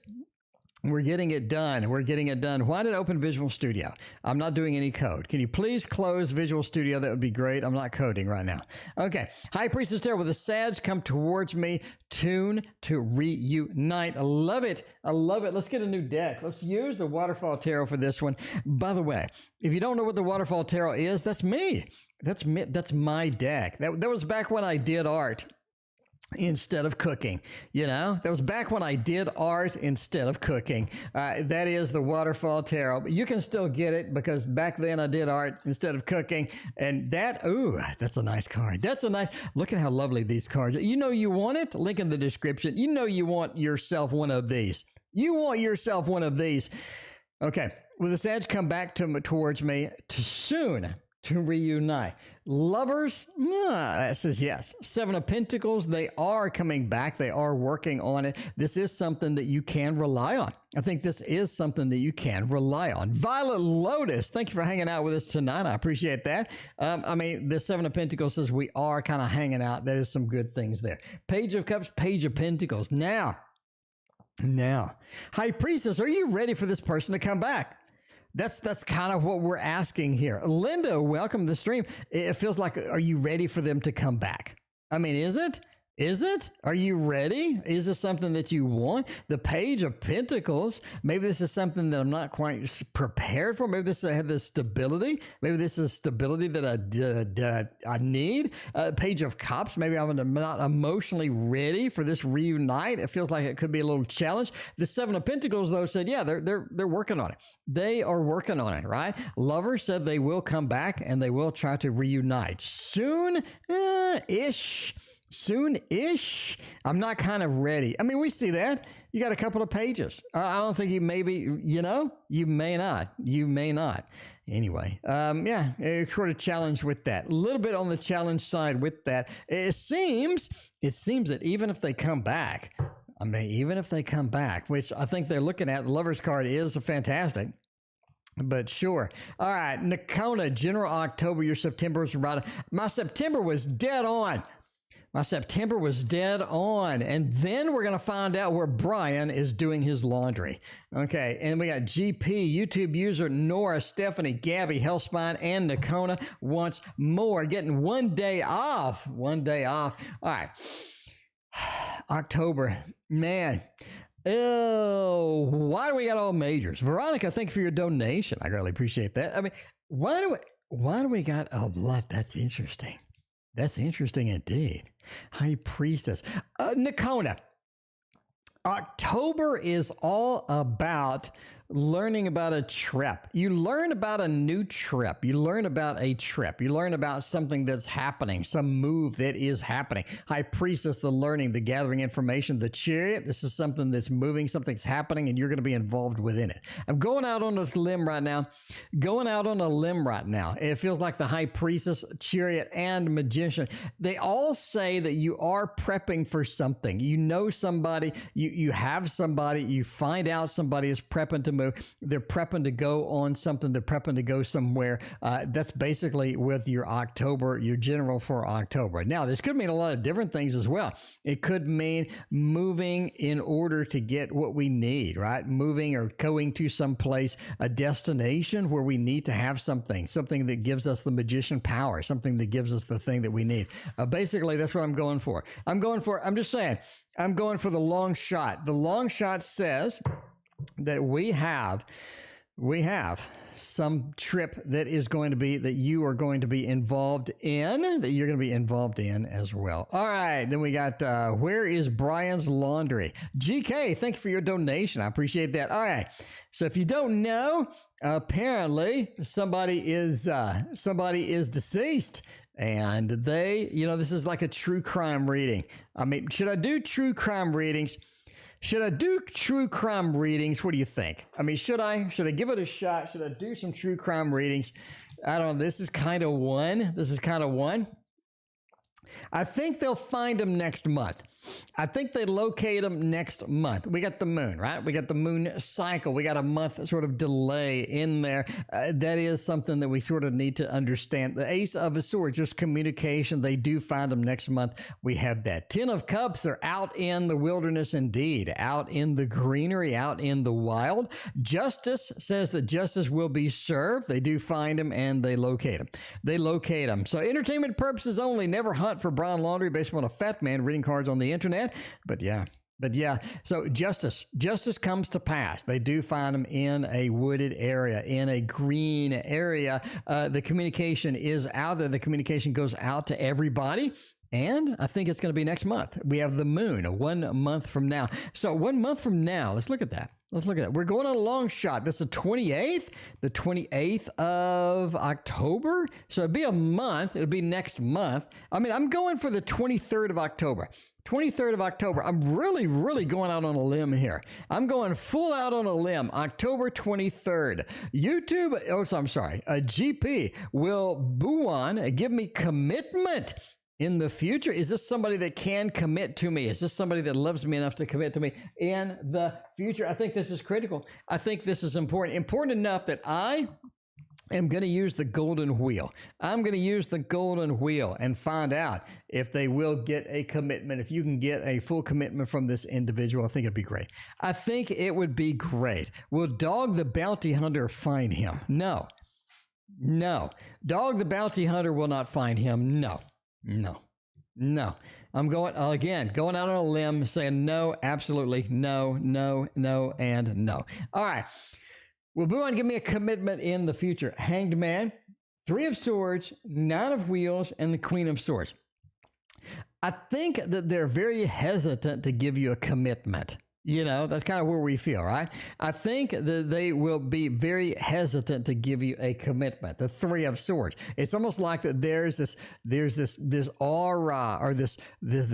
We're getting it done. We're getting it done. Why did I open Visual Studio? I'm not doing any code. Can you please close Visual Studio? That would be great. I'm not coding right now. Okay. High Priestess Tarot with the Sag come towards me. Tune to reunite. I love it. I love it. Let's get a new deck. Let's use the Waterfall Tarot for this one. By the way, if you don't know what the Waterfall Tarot is, that's me. That's me. That's my deck. That was back when I did art instead of cooking. You know, that was back when I did art instead of cooking. That is the Waterfall Tarot. But you can still get it because back then I did art instead of cooking. And that, ooh, that's a nice card. That's a nice, look at how lovely these cards are. You know you want it? Link in the description. You know you want yourself one of these. You want yourself one of these. Okay. Will the Sag come back towards me soon? To reunite. Lovers, that says yes. Seven of Pentacles, they are coming back. They are working on it. This is something that you can rely on. I think this is something that you can rely on. Violet Lotus, thank you for hanging out with us tonight. I appreciate that. I mean, the Seven of Pentacles says we are kind of hanging out. That is some good things there. Page of Cups, Page of Pentacles. Now, High Priestess, are you ready for this person to come back? That's kind of what we're asking here. Linda, welcome to the stream. It feels like, are you ready for them to come back? I mean, is it? Is it? Are you ready? Is this something that you want? The Page of Pentacles, maybe this is something that I'm not quite prepared for. Maybe I have this stability. Maybe this is stability that I need. Page of Cups, maybe I'm not emotionally ready for this reunite. It feels like it could be a little challenge. The Seven of Pentacles, though, said, yeah, they're working on it. They are working on it, right? Lovers said they will come back and they will try to reunite. Soon-ish. Soon-ish. I'm not kind of ready. I mean, we see that. You got a couple of pages. I don't think you maybe, you know, you may not. You may not. Anyway, yeah, sort of challenge with that. A little bit on the challenge side with that. It seems that even if they come back, I mean, even if they come back, which I think they're looking at, the Lover's card is fantastic. But sure. All right, Nakona, General October, your September was right. My September was dead on. My September was dead on. And then we're going to find out where Brian is doing his laundry. Okay. And we got GP, YouTube user, Nora, Stephanie, Gabby, Hellspine, and Nakona once more. Getting 1 day off. 1 day off. All right. October. Man. Oh, why do we got all majors? Veronica, thank you for your donation. I really appreciate that. I mean, why do we got a lot? That's interesting. That's interesting indeed. High Priestess. Nakona. October is all about learning about a trip. You learn about a new trip. You learn about a trip. You learn about something that's happening, some move that is happening. High Priestess, the learning, the gathering information, the Chariot. This is something that's moving, something's happening, and you're going to be involved within it. I'm going out on this limb right now. Going out on a limb right now. It feels like the High Priestess, Chariot, and Magician. They all say that you are prepping for something. You know somebody, you have somebody, you find out somebody is prepping to move. They're prepping to go on something. They're prepping to go somewhere. That's basically with your October, your general for October. Now, this could mean a lot of different things as well. It could mean moving in order to get what we need, right? Moving or going to some place, a destination where we need to have something that gives us the magician power, something that gives us the thing that we need. Basically, that's what I'm going for. I'm going for the long shot. The long shot says that we have some trip that is going to be, that you are going to be involved in, that you're going to be involved in as well. All right. Then we got, where is Brian's laundry? GK, thank you for your donation. I appreciate that. All right. So if you don't know, apparently somebody is deceased. And they, this is like a true crime reading. I mean, should I do true crime readings? What do you think? I mean, should I give it a shot? Should I do some true crime readings? I don't know. This is kind of one. I think they'll find them next month. I think they locate them next month. We got the moon, right? We got the moon cycle. We got a month sort of delay in there. That is something that we sort of need to understand. The Ace of Swords, just communication. They do find them next month. We have that. Ten of Cups are out in the wilderness indeed, out in the greenery, out in the wild. Justice says that justice will be served. They do find them and they locate them. So entertainment purposes only. Never hunt for brown laundry based on a fat man reading cards on the internet. But yeah, so justice comes to pass. They do find them in a wooded area, in a green area. The communication is out there. The communication goes out to everybody. And I think it's going to be next month. We have the moon 1 month from now. So 1 month from now, let's look at that. We're going on a long shot. This is the 28th of October. So it'd be a month. It'll be next month. I mean, I'm going for the 23rd of October. 23rd of October. I'm really, really going out on a limb here. I'm going full out on a limb. October 23rd. GP, will Buwan give me commitment in the future? Is this somebody that can commit to me? Is this somebody that loves me enough to commit to me in the future? I think this is critical. I think this is important enough that I am going to use the golden wheel. I'm going to use the golden wheel and find out if they will get a commitment. If you can get a full commitment from this individual, I think it'd be great. I think it would be great. Will Dog the Bounty Hunter find him? No. Dog the Bounty Hunter will not find him. No. I'm going out on a limb saying no, absolutely no, and no. All right. Will Buon give me a commitment in the future? Hanged Man, Three of Swords, Nine of Wheels, and the Queen of Swords. I think that they're very hesitant to give you a commitment. That's kind of where we feel, right? I think that they will be very hesitant to give you a commitment. The Three of Swords. It's almost like that there's this aura or this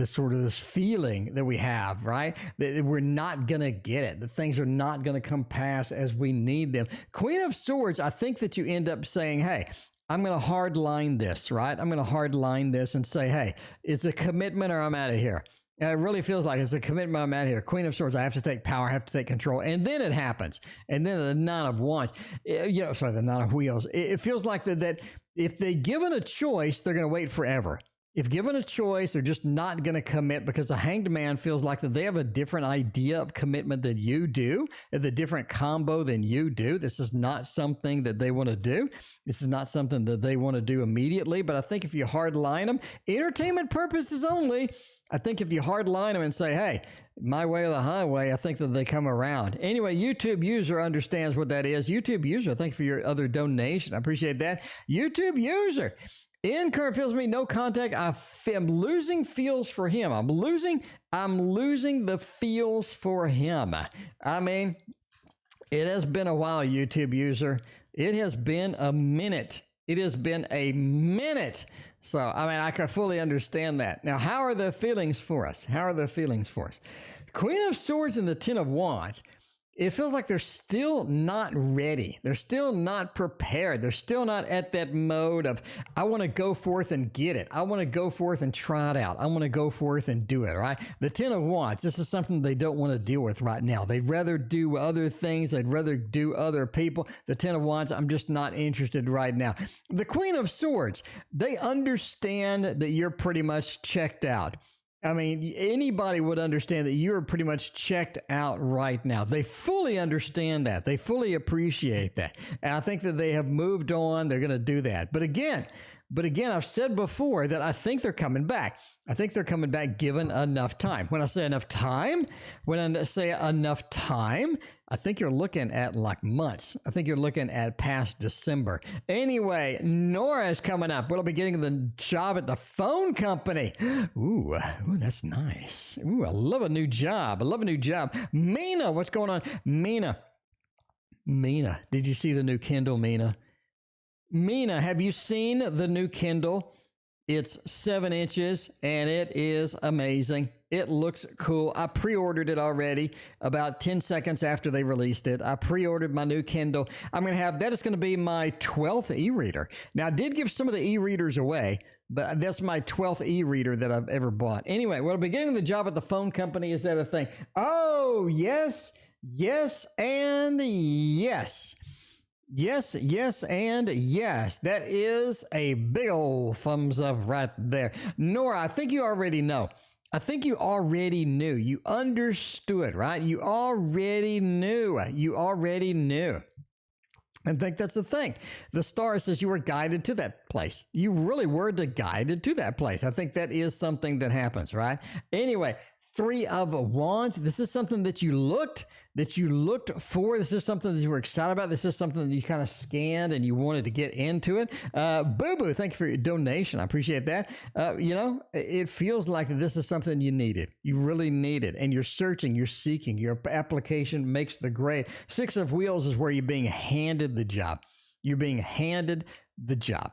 sort of this feeling that we have, right? That we're not going to get it. That things are not going to come past as we need them. Queen of Swords, I think that you end up saying, hey, I'm going to hard line this, right? I'm going to hard line this and say, hey, it's a commitment or I'm out of here. It really feels like it's a commitment. I'm out here. Queen of Swords. I have to take power. I have to take control. And then it happens. And then the Nine of Wands. The Nine of Wheels. It feels like that if they're given a choice, they're going to wait forever. If given a choice, they're just not going to commit because the Hanged Man feels like that they have a different idea of commitment than you do, the different combo than you do. This is not something that they want to do. This is not something that they want to do immediately. But I think if you hard line them, entertainment purposes only, I think if you hard line them and say, hey, my way or the highway, I think that they come around. Anyway, YouTube user understands what that is. YouTube user, thank you for your other donation. I appreciate that. YouTube user. In current feels me, no contact. I'm losing feels for him. I'm losing the feels for him. I mean, It has been a while, YouTube user. It has been a minute. It has been a minute. So, I mean, I can fully understand that. Now, how are the feelings for us? How are the feelings for us? Queen of Swords and the Ten of Wands. It feels like they're still not ready. They're still not prepared. They're still not at that mode of, I want to go forth and get it. I want to go forth and try it out. I want to go forth and do it, right? The Ten of Wands, this is something they don't want to deal with right now. They'd rather do other things. They'd rather do other people. The Ten of Wands, I'm just not interested right now. The Queen of Swords, they understand that you're pretty much checked out. I mean, anybody would understand that you're pretty much checked out right now. They fully understand that. They fully appreciate that. And I think that they have moved on. They're going to do that. But again, I've said before that I think they're coming back. I think they're coming back given enough time. When I say enough time, I think you're looking at like months. I think you're looking at past December. Anyway, Nora is coming up. We'll be getting the job at the phone company. Ooh, that's nice. Ooh, I love a new job. Mina, what's going on? Mina, did you see the new Kindle, Mina? Mina, have you seen the new Kindle? It's 7 inches and it is amazing. It looks cool. I pre-ordered it already about 10 seconds after they released it. I pre-ordered my new Kindle. I'm going to have, that is going to be my 12th e-reader. Now, I did give some of the e-readers away, but that's my 12th e-reader that I've ever bought. Anyway, we'll be getting the job at the phone company. Is that a thing? Oh, yes, and yes. Yes, and yes. That is a big old thumbs up right there. Nora, I think you already know. I think you already knew. You understood, right? You already knew. I think that's the thing. The star says you were guided to that place. You really were guided to that place. I think that is something that happens, right? Anyway, 3 of Wands. This is something that you looked for. This is something that you were excited about. This is something that you kind of scanned and you wanted to get into it. Boo Boo, thank you for your donation. I appreciate that. It feels like this is something you needed. You really needed, and you're searching, you're seeking. Your application makes the grade. 6 of Wheels is where you're being handed the job. You're being handed the job.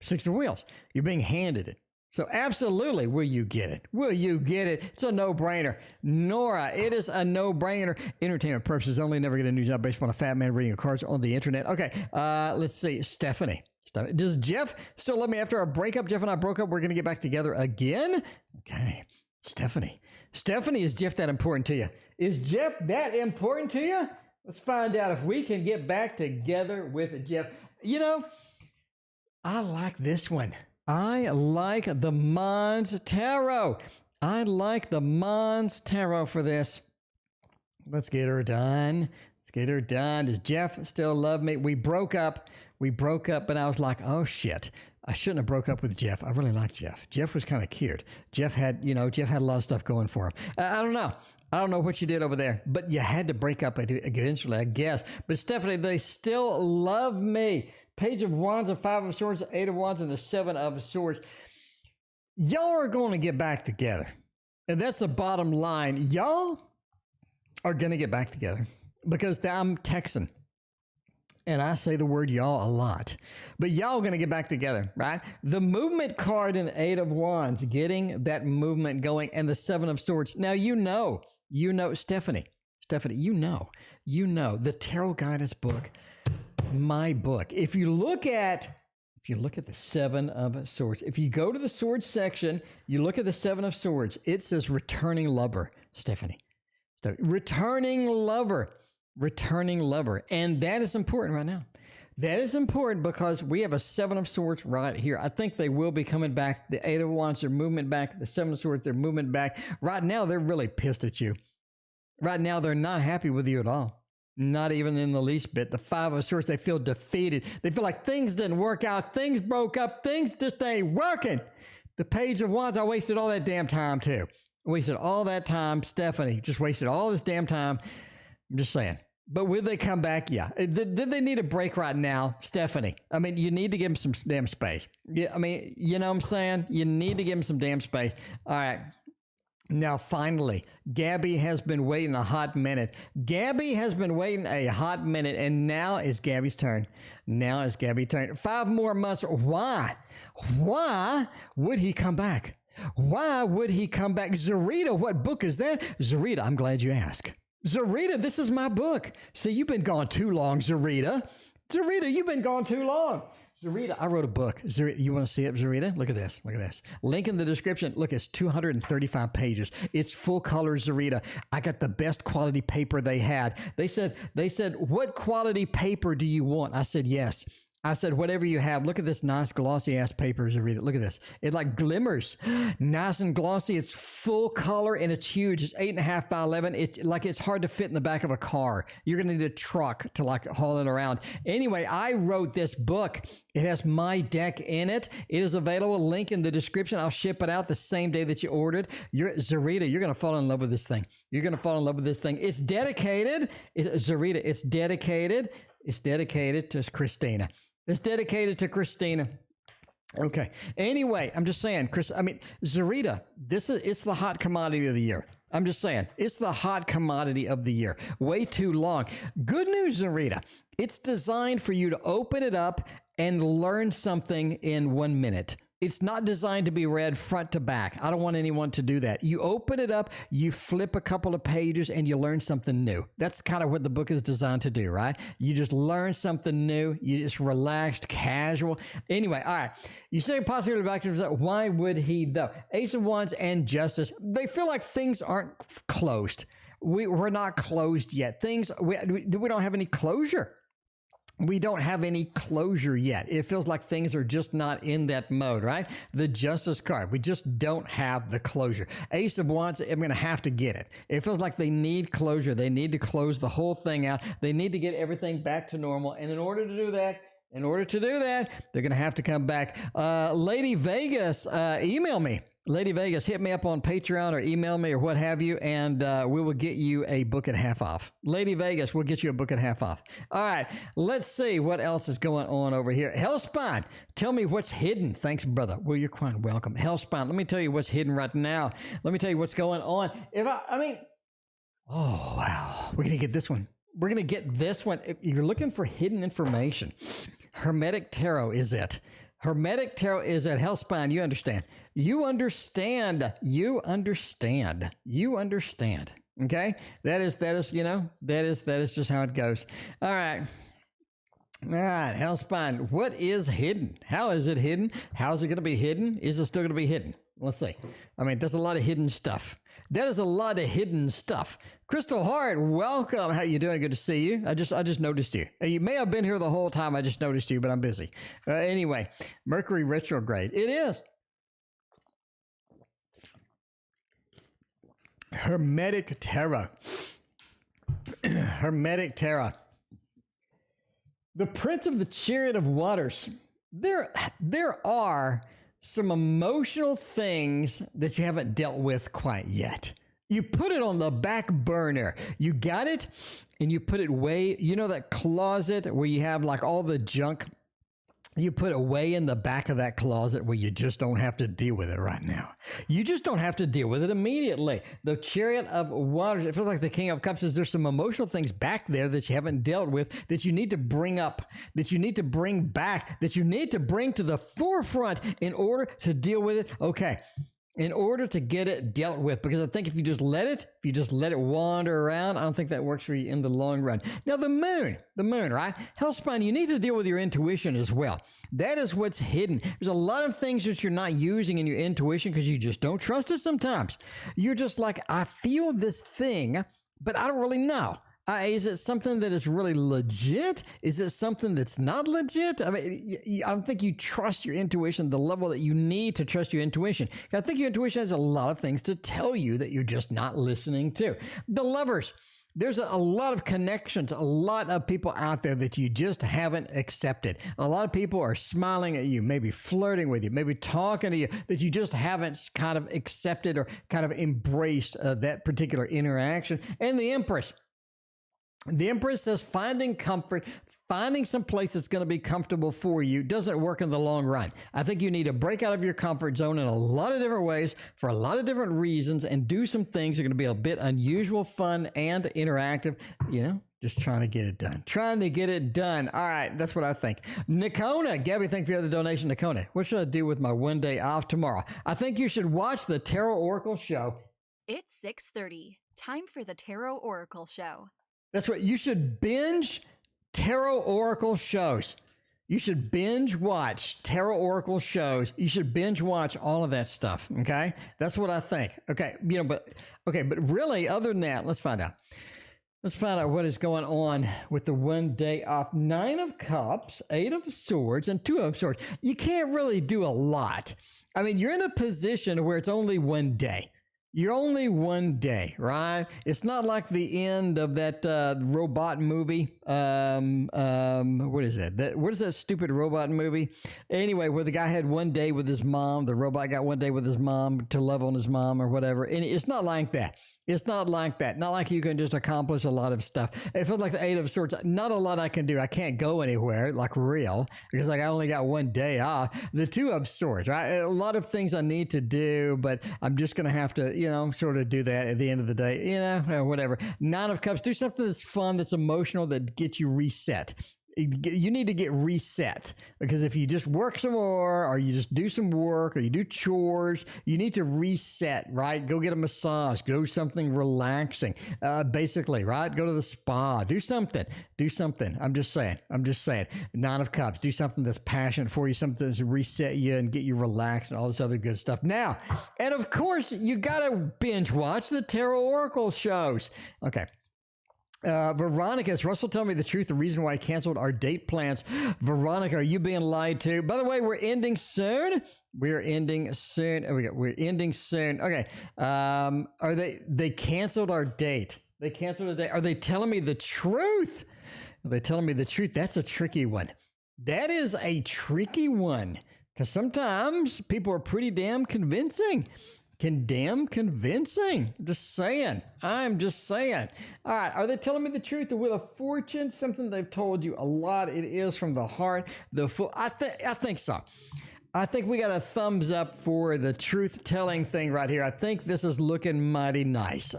6 of Wheels. You're being handed it. So absolutely, will you get it? It's a no-brainer. Nora, it is a no-brainer. Entertainment purposes only. Never get a new job based on a fat man reading cards on the internet. Okay, let's see. Stephanie. Does Jeff still love me after our breakup? Jeff and I broke up. We're going to get back together again? Okay. Stephanie, is Jeff that important to you? Is Jeff that important to you? Let's find out if we can get back together with Jeff. You know, I like this one. I like the Mons Tarot. For this. Let's get her done. Does Jeff still love me? We broke up, but I was like, oh shit. I shouldn't have broke up with Jeff. I really like Jeff. Jeff was kind of cute. Jeff had a lot of stuff going for him. I don't know. I don't know what you did over there, but you had to break up eventually, I guess. But Stephanie, they still love me. Page of Wands, the 5 of Swords, the 8 of Wands, and the 7 of Swords. Y'all are going to get back together. And that's the bottom line. Y'all are going to get back together because I'm Texan. And I say the word y'all a lot. But y'all going to get back together, right? The movement card in 8 of Wands, getting that movement going, and the 7 of Swords. Now, Stephanie, you know, the Tarot Guidance book, my book. If you look at the 7 of Swords, if you go to the Swords section, you look at the 7 of Swords, it says returning lover, Stephanie. So, returning lover. And that is important right now. That is important because we have a 7 of Swords right here. I think they will be coming back. The 8 of Wands, they're moving back. The 7 of Swords, they're moving back. Right now, they're really pissed at you. Right now, they're not happy with you at all. Not even in the least bit. The 5 of Swords, they feel defeated. They feel like things didn't work out. Things broke up. Things just ain't working. The Page of Wands, I wasted all that damn time too. I wasted all that time. Stephanie just wasted all this damn time. I'm just saying. But will they come back? Yeah. Did they need a break right now? Stephanie, I mean, you need to give them some damn space. Yeah, I mean, you know what I'm saying? You need to give them some damn space. All right. Now, finally, Gabby has been waiting a hot minute. Gabby has been waiting a hot minute, and now is Gabby's turn. Now is Gabby's turn. 5 more months. Why? Why would he come back? Why would he come back? Zarita, what book is that? Zarita, I'm glad you asked. Zarita, this is my book. See, you've been gone too long, Zarita. Zarita, you've been gone too long. Zarita, I wrote a book. Zarita, you want to see it, Zarita? Look at this. Look at this. Link in the description. Look, it's 235 pages. It's full color, Zarita. I got the best quality paper they had. They said, what quality paper do you want? I said, yes. I said, whatever you have. Look at this nice glossy ass paper, Zarita. Look at this. It like glimmers. Nice and glossy. It's full color and it's huge. It's 8.5 by 11. It's like it's hard to fit in the back of a car. You're going to need a truck to like haul it around. Anyway, I wrote this book. It has my deck in it. It is available. Link in the description. I'll ship it out the same day that you ordered. Zarita, you're going to fall in love with this thing. You're going to fall in love with this thing. It's dedicated. Zarita, it's dedicated. It's dedicated to Christina. It's dedicated to Christina. Okay. Anyway, I'm just saying, Zarita, it's the hot commodity of the year. I'm just saying, it's the hot commodity of the year. Way too long. Good news, Zarita. It's designed for you to open it up and learn something in 1 minute. It's not designed to be read front to back. I don't want anyone to do that. You open it up, you flip a couple of pages, and you learn something new. That's kind of what the book is designed to do, right? You just learn something new. You just relaxed, casual. Anyway, all right. You say possibly back to why would he though? Ace of Wands and Justice. They feel like things aren't closed. We're not closed yet. We don't have any closure. We don't have any closure yet. It feels like things are just not in that mode, right? The Justice card, we just don't have the closure. Ace of Wands, I'm going to have to get it. It feels like they need closure. They need to close the whole thing out. They need to get everything back to normal. And in order to do that, they're going to have to come back. Lady Vegas, email me. Lady Vegas, hit me up on Patreon or email me or what have you, and we will get you a book at half off. Lady Vegas, we'll get you a book at half off. All right, let's see what else is going on over here. Hellspine, tell me what's hidden. Thanks, brother. Well, you're quite welcome. Hellspine, let me tell you what's hidden right now. Let me tell you what's going on. Oh, wow. We're going to get this one. We're going to get this one. If you're looking for hidden information, Hermetic Tarot is it. Hermetic Tarot is at Hellspine. You understand. You understand. You understand. You understand. Okay. That is just how it goes. All right. All right. Hellspine. What is hidden? How is it hidden? How is it going to be hidden? Is it still going to be hidden? Let's see. There's a lot of hidden stuff. That is a lot of hidden stuff. Crystal Hart, welcome. How you doing? Good to see you. I just noticed you. You may have been here the whole time. I just noticed you, but I'm busy. Anyway, Mercury Retrograde. It is. Hermetic Tarot. Hermetic Tarot. The Prince of the Chariot of Waters. There are some emotional things that you haven't dealt with quite yet. You put it on the back burner. You got it and you put it way, that closet where you have like all the junk. You put it way in the back of that closet where you just don't have to deal with it right now. You just don't have to deal with it immediately. The Chariot of Water, it feels like the King of Cups is there's some emotional things back there that you haven't dealt with that you need to bring up, that you need to bring back, that you need to bring to the forefront in order to deal with it. Okay. In order to get it dealt with, because I think if you just let it wander around, I don't think that works for you in the long run. Now, the moon, right? Hellspine, you need to deal with your intuition as well. That is what's hidden. There's a lot of things that you're not using in your intuition because you just don't trust it sometimes. You're just like, I feel this thing, but I don't really know. Is it something that is really legit? Is it something that's not legit? I don't think you trust your intuition, the level that you need to trust your intuition. I think your intuition has a lot of things to tell you that you're just not listening to. The Lovers. There's a lot of connections, a lot of people out there that you just haven't accepted. A lot of people are smiling at you, maybe flirting with you, maybe talking to you, that you just haven't kind of accepted or kind of embraced that particular interaction. And the Empress. The Empress says finding comfort, finding some place that's going to be comfortable for you doesn't work in the long run. I think you need to break out of your comfort zone in a lot of different ways for a lot of different reasons and do some things that are going to be a bit unusual, fun, and interactive, just trying to get it done. Trying to get it done. All right, that's what I think. Nikona, Gabby, thank you for the donation. Nikona, what should I do with my one day off tomorrow? I think you should watch the Tarot Oracle show. It's 6:30. Time for the Tarot Oracle show. That's right. You should binge Tarot Oracle shows. You should binge watch Tarot Oracle shows. You should binge watch all of that stuff. Okay. That's what I think. Okay. But really, other than that, let's find out. Let's find out what is going on with the one day off. 9 of Cups, 8 of Swords, and 2 of Swords. You can't really do a lot. I mean, you're in a position where it's only one day. You're only one day, right? It's not like the end of that robot movie. What is it? What is that stupid robot movie? Anyway, where the guy had one day with his mom, the robot got one day with his mom to love on his mom or whatever. And it's not like that. It's not like that. Not like you can just accomplish a lot of stuff. It feels like the 8 of Swords. Not a lot I can do. I can't go anywhere like real because I only got one day off. The 2 of Swords, right? A lot of things I need to do, but I'm just going to have to, sort of do that at the end of the day, whatever. 9 of Cups, do something that's fun, that's emotional, that gets you reset. You need to get reset because if you just work some more or you just do some work or you do chores, you need to reset, right? Go get a massage, go something relaxing, basically, right? Go to the spa, do something. I'm just saying. 9 of Cups, do something that's passionate for you, something that's reset you and get you relaxed and all this other good stuff. Now, and of course, you got to binge watch the Tarot Oracle shows. Okay. Veronica, is Russell telling me the truth? The reason why I canceled our date plans. Veronica, are you being lied to? By the way, we're ending soon. We're ending soon. Okay. Are they canceled our date? They canceled a date. Are they telling me the truth? Are they telling me the truth? That's a tricky one. That is a tricky one because sometimes people are pretty damn convincing. Convincing. I'm just saying. All right. Are they telling me the truth? The Wheel of Fortune, something they've told you a lot. It is from the heart. The Fool. I think so. I think we got a thumbs up for the truth-telling thing right here. I think this is looking mighty nice.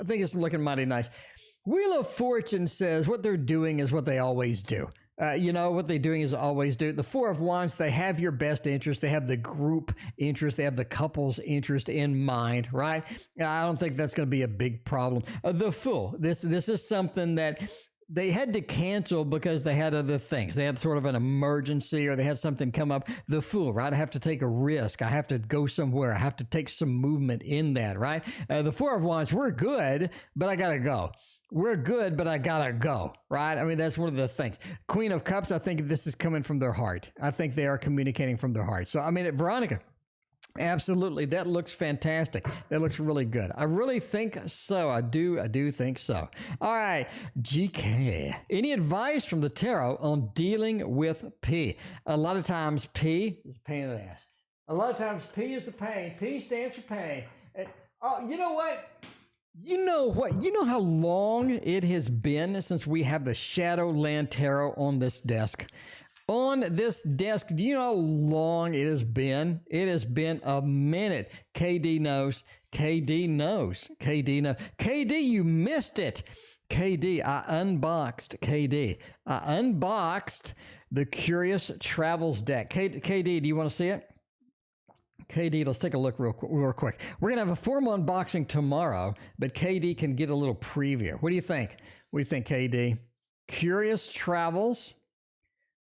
Wheel of Fortune says what they're doing is what they always do. What they're doing is always do. The 4 of Wands, they have your best interest. They have the group interest. They have the couple's interest in mind, right? I don't think that's going to be a big problem. The Fool, this is something that they had to cancel because they had other things. They had sort of an emergency or they had something come up. The Fool, right? I have to take a risk. I have to go somewhere. I have to take some movement in that, right? The 4 of Wands, we're good, but I got to go. We're good, but I gotta go, right? I mean, that's one of the things. Queen of Cups, I think this is coming from their heart. I think they are communicating from their heart. So, I mean, Veronica, absolutely, that looks fantastic. That looks really good. I really think so. I do think so. All right, GK. Any advice from the tarot on dealing with P? A lot of times P is a pain in the ass. A lot of times P is a pain. P stands for pain. You know what? You know how long it has been since we have the Shadowland Tarot on this desk? On this desk, do you know how long it has been? It has been a minute. KD knows. KD, you missed it. KD, I unboxed the Curious Travels deck. KD, do you want to see it? KD, let's take a look real quick. We're going to have a formal unboxing tomorrow, but KD can get a little preview. What do you think? KD? Curious Travels.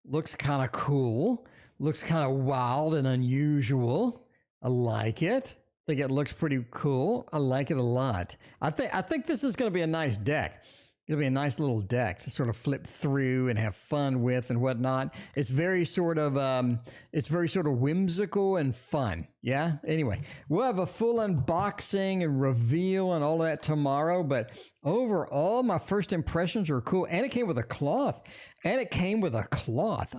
Looks kind of cool. Looks kind of wild and unusual. I like it. I think it looks pretty cool. I like it a lot. I think this is going to be a nice deck. It'll be a nice little deck to sort of flip through and have fun with and whatnot. It's very sort of whimsical and fun. Yeah. Anyway, we'll have a full unboxing and reveal and all that tomorrow. But overall, my first impressions are cool. And it came with a cloth. I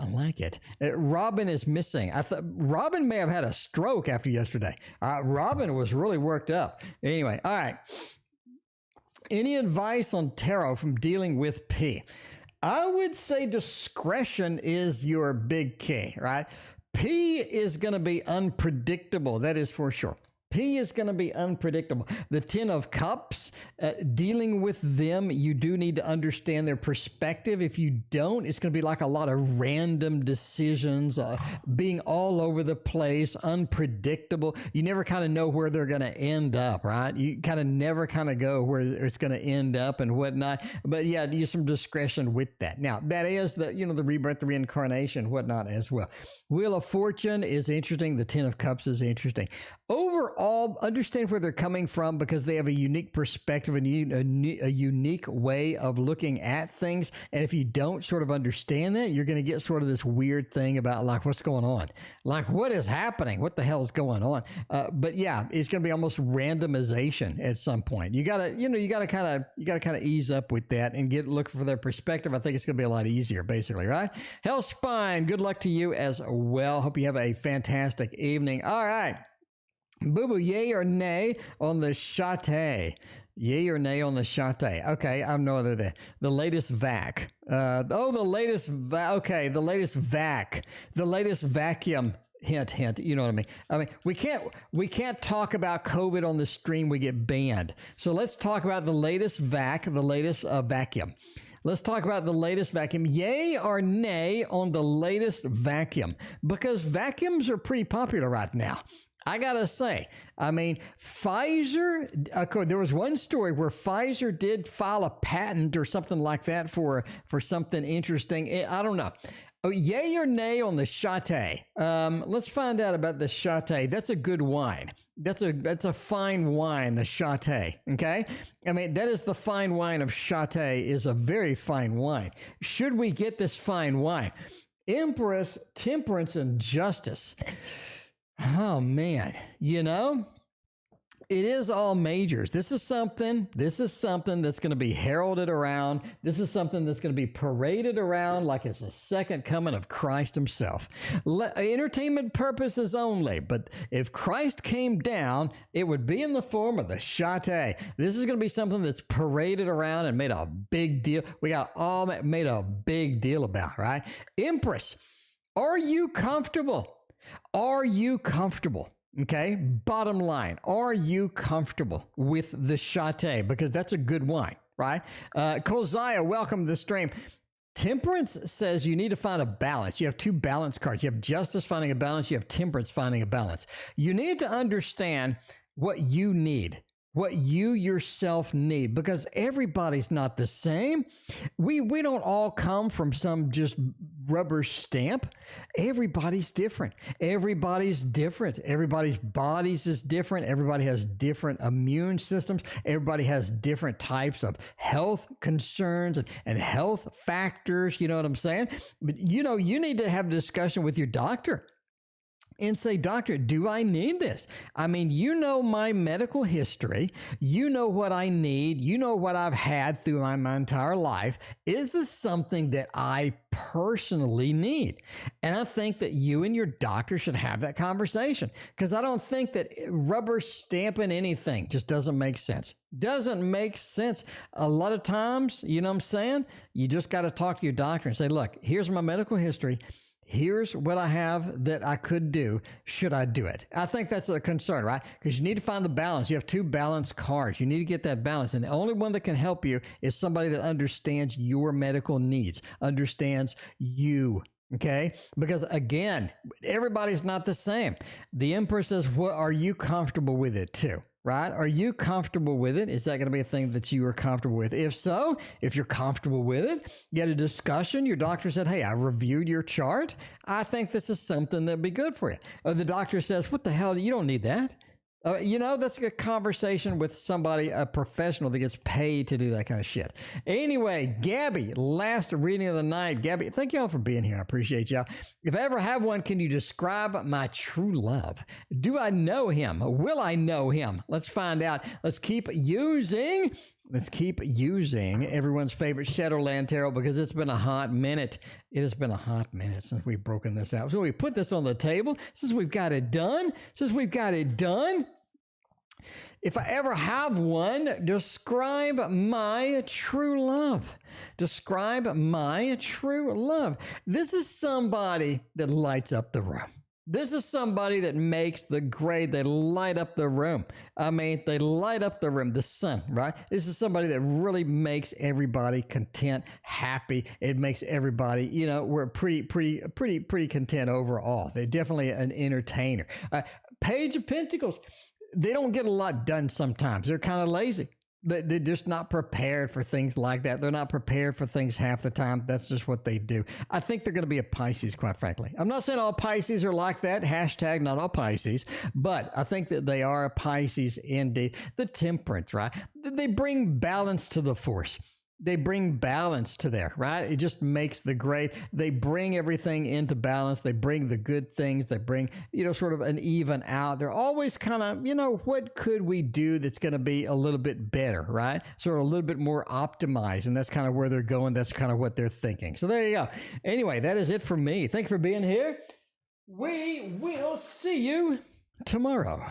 like it. Robin is missing. I thought Robin may have had a stroke after yesterday. Robin was really worked up. Anyway, all right. Any advice on tarot from dealing with P? I would say discretion is your big key, right? P is going to be unpredictable. That is for sure. P is going to be unpredictable. The 10 of Cups, dealing with them, you do need to understand their perspective. If you don't, it's going to be like a lot of random decisions, being all over the place, unpredictable. You never kind of know where they're going to end up, right? You kind of never kind of go where it's going to end up and whatnot. But yeah, use some discretion with that. Now, that is the, the rebirth, the reincarnation, whatnot as well. Wheel of Fortune is interesting. The 10 of Cups is interesting. Overall, understand where they're coming from because they have a unique perspective and a unique way of looking at things. And if you don't sort of understand that, you're going to get sort of this weird thing about like, what's going on? Like, what is happening? What the hell is going on? But yeah, it's going to be almost randomization at some point. You gotta kind of ease up with that and look for their perspective. I think it's going to be a lot easier, basically, right? Hellspine, good luck to you as well. Hope you have a fantastic evening. All right. Boo-boo, yay or nay on the Chate? Yay or nay on the Chate? Okay, I'm no other than the latest vac. The latest vac. The latest vacuum. Hint, you know what I mean? I mean, we can't talk about COVID on the stream. We get banned. So let's talk about the latest vacuum. Let's talk about the latest vacuum. Yay or nay on the latest vacuum? Because vacuums are pretty popular right now. I gotta say, I mean, Pfizer, there was one story where Pfizer did file a patent or something like that for something interesting. I don't know. Oh, yay or nay on the Chate? Let's find out about the Chate. That's a good wine. That's a fine wine, the Chate. Okay? I mean, that is the fine wine of Chate is a very fine wine. Should we get this fine wine? Empress, Temperance, and Justice. Oh, man, it is all majors. This is something that's going to be heralded around. This is something that's going to be paraded around like it's a second coming of Christ himself. Entertainment purposes only, but if Christ came down, it would be in the form of the Chate. This is going to be something that's paraded around and made a big deal. We got all made a big deal about, right? Empress, are you comfortable? Are you comfortable? Okay. Bottom line, are you comfortable with the Chate? Because that's a good wine, right? Kolziah, welcome to the stream. Temperance says you need to find a balance. You have two balance cards. You have Justice finding a balance. You have Temperance finding a balance. You need to understand what you need. What you yourself need, because everybody's not the same. We don't all come from some just rubber stamp. Everybody's different. Everybody's bodies is different. Everybody has different immune systems. Everybody has different types of health concerns and health factors. You know what I'm saying? But you need to have a discussion with your doctor and say, doctor, do I need this? I mean, my medical history. You know what I need. You know what I've had through my entire life. Is this something that I personally need? And I think that you and your doctor should have that conversation, because I don't think that rubber stamping anything just doesn't make sense. Doesn't make sense. A lot of times, you know what I'm saying? You just got to talk to your doctor and say, look, here's my medical history. Here's what I have that I could do. Should I do it? I think that's a concern, right? Because you need to find the balance. You have two balance cards. You need to get that balance. And the only one that can help you is somebody that understands your medical needs, understands you. Okay? Because again, everybody's not the same. The Emperor says, what are you comfortable with it too? Right? Are you comfortable with it? Is that going to be a thing that you are comfortable with? If so, if you're comfortable with it, you had a discussion. Your doctor said, hey, I reviewed your chart. I think this is something that'd be good for you. Or the doctor says, what the hell? You don't need that. That's a conversation with somebody, a professional that gets paid to do that kind of shit. Anyway, Gabby, last reading of the night. Gabby, thank y'all for being here. I appreciate y'all. If I ever have one, can you describe my true love? Do I know him? Will I know him? Let's find out. Let's keep using everyone's favorite Shadowland Tarot, because it's been a hot minute. It has been a hot minute since we've broken this out. So we put this on the table. Since we've got it done, If I ever have one, describe my true love. Describe my true love. This is somebody that lights up the room. This is somebody that makes the grade. They light up the room. I mean, they light up the room, the sun, right? This is somebody that really makes everybody content, happy. It makes everybody, you know, we're pretty content overall. They're definitely an entertainer. Page of Pentacles. They don't get a lot done sometimes. They're kind of lazy. They're just not prepared for things like that. They're not prepared for things half the time. That's just what they do. I think they're going to be a Pisces, quite frankly. I'm not saying all Pisces are like that. Hashtag not all Pisces. But I think that they are a Pisces indeed. The Temperance, right? They bring balance to the force. They bring balance to there, right? It just makes the grade. They bring everything into balance. They bring the good things. They bring, you know, sort of an even out. They're always kind of, you know, what could we do that's going to be a little bit better, right? Sort of a little bit more optimized. And that's kind of where they're going. That's kind of what they're thinking. So there you go. Anyway, that is it for me. Thank you for being here. We will see you tomorrow.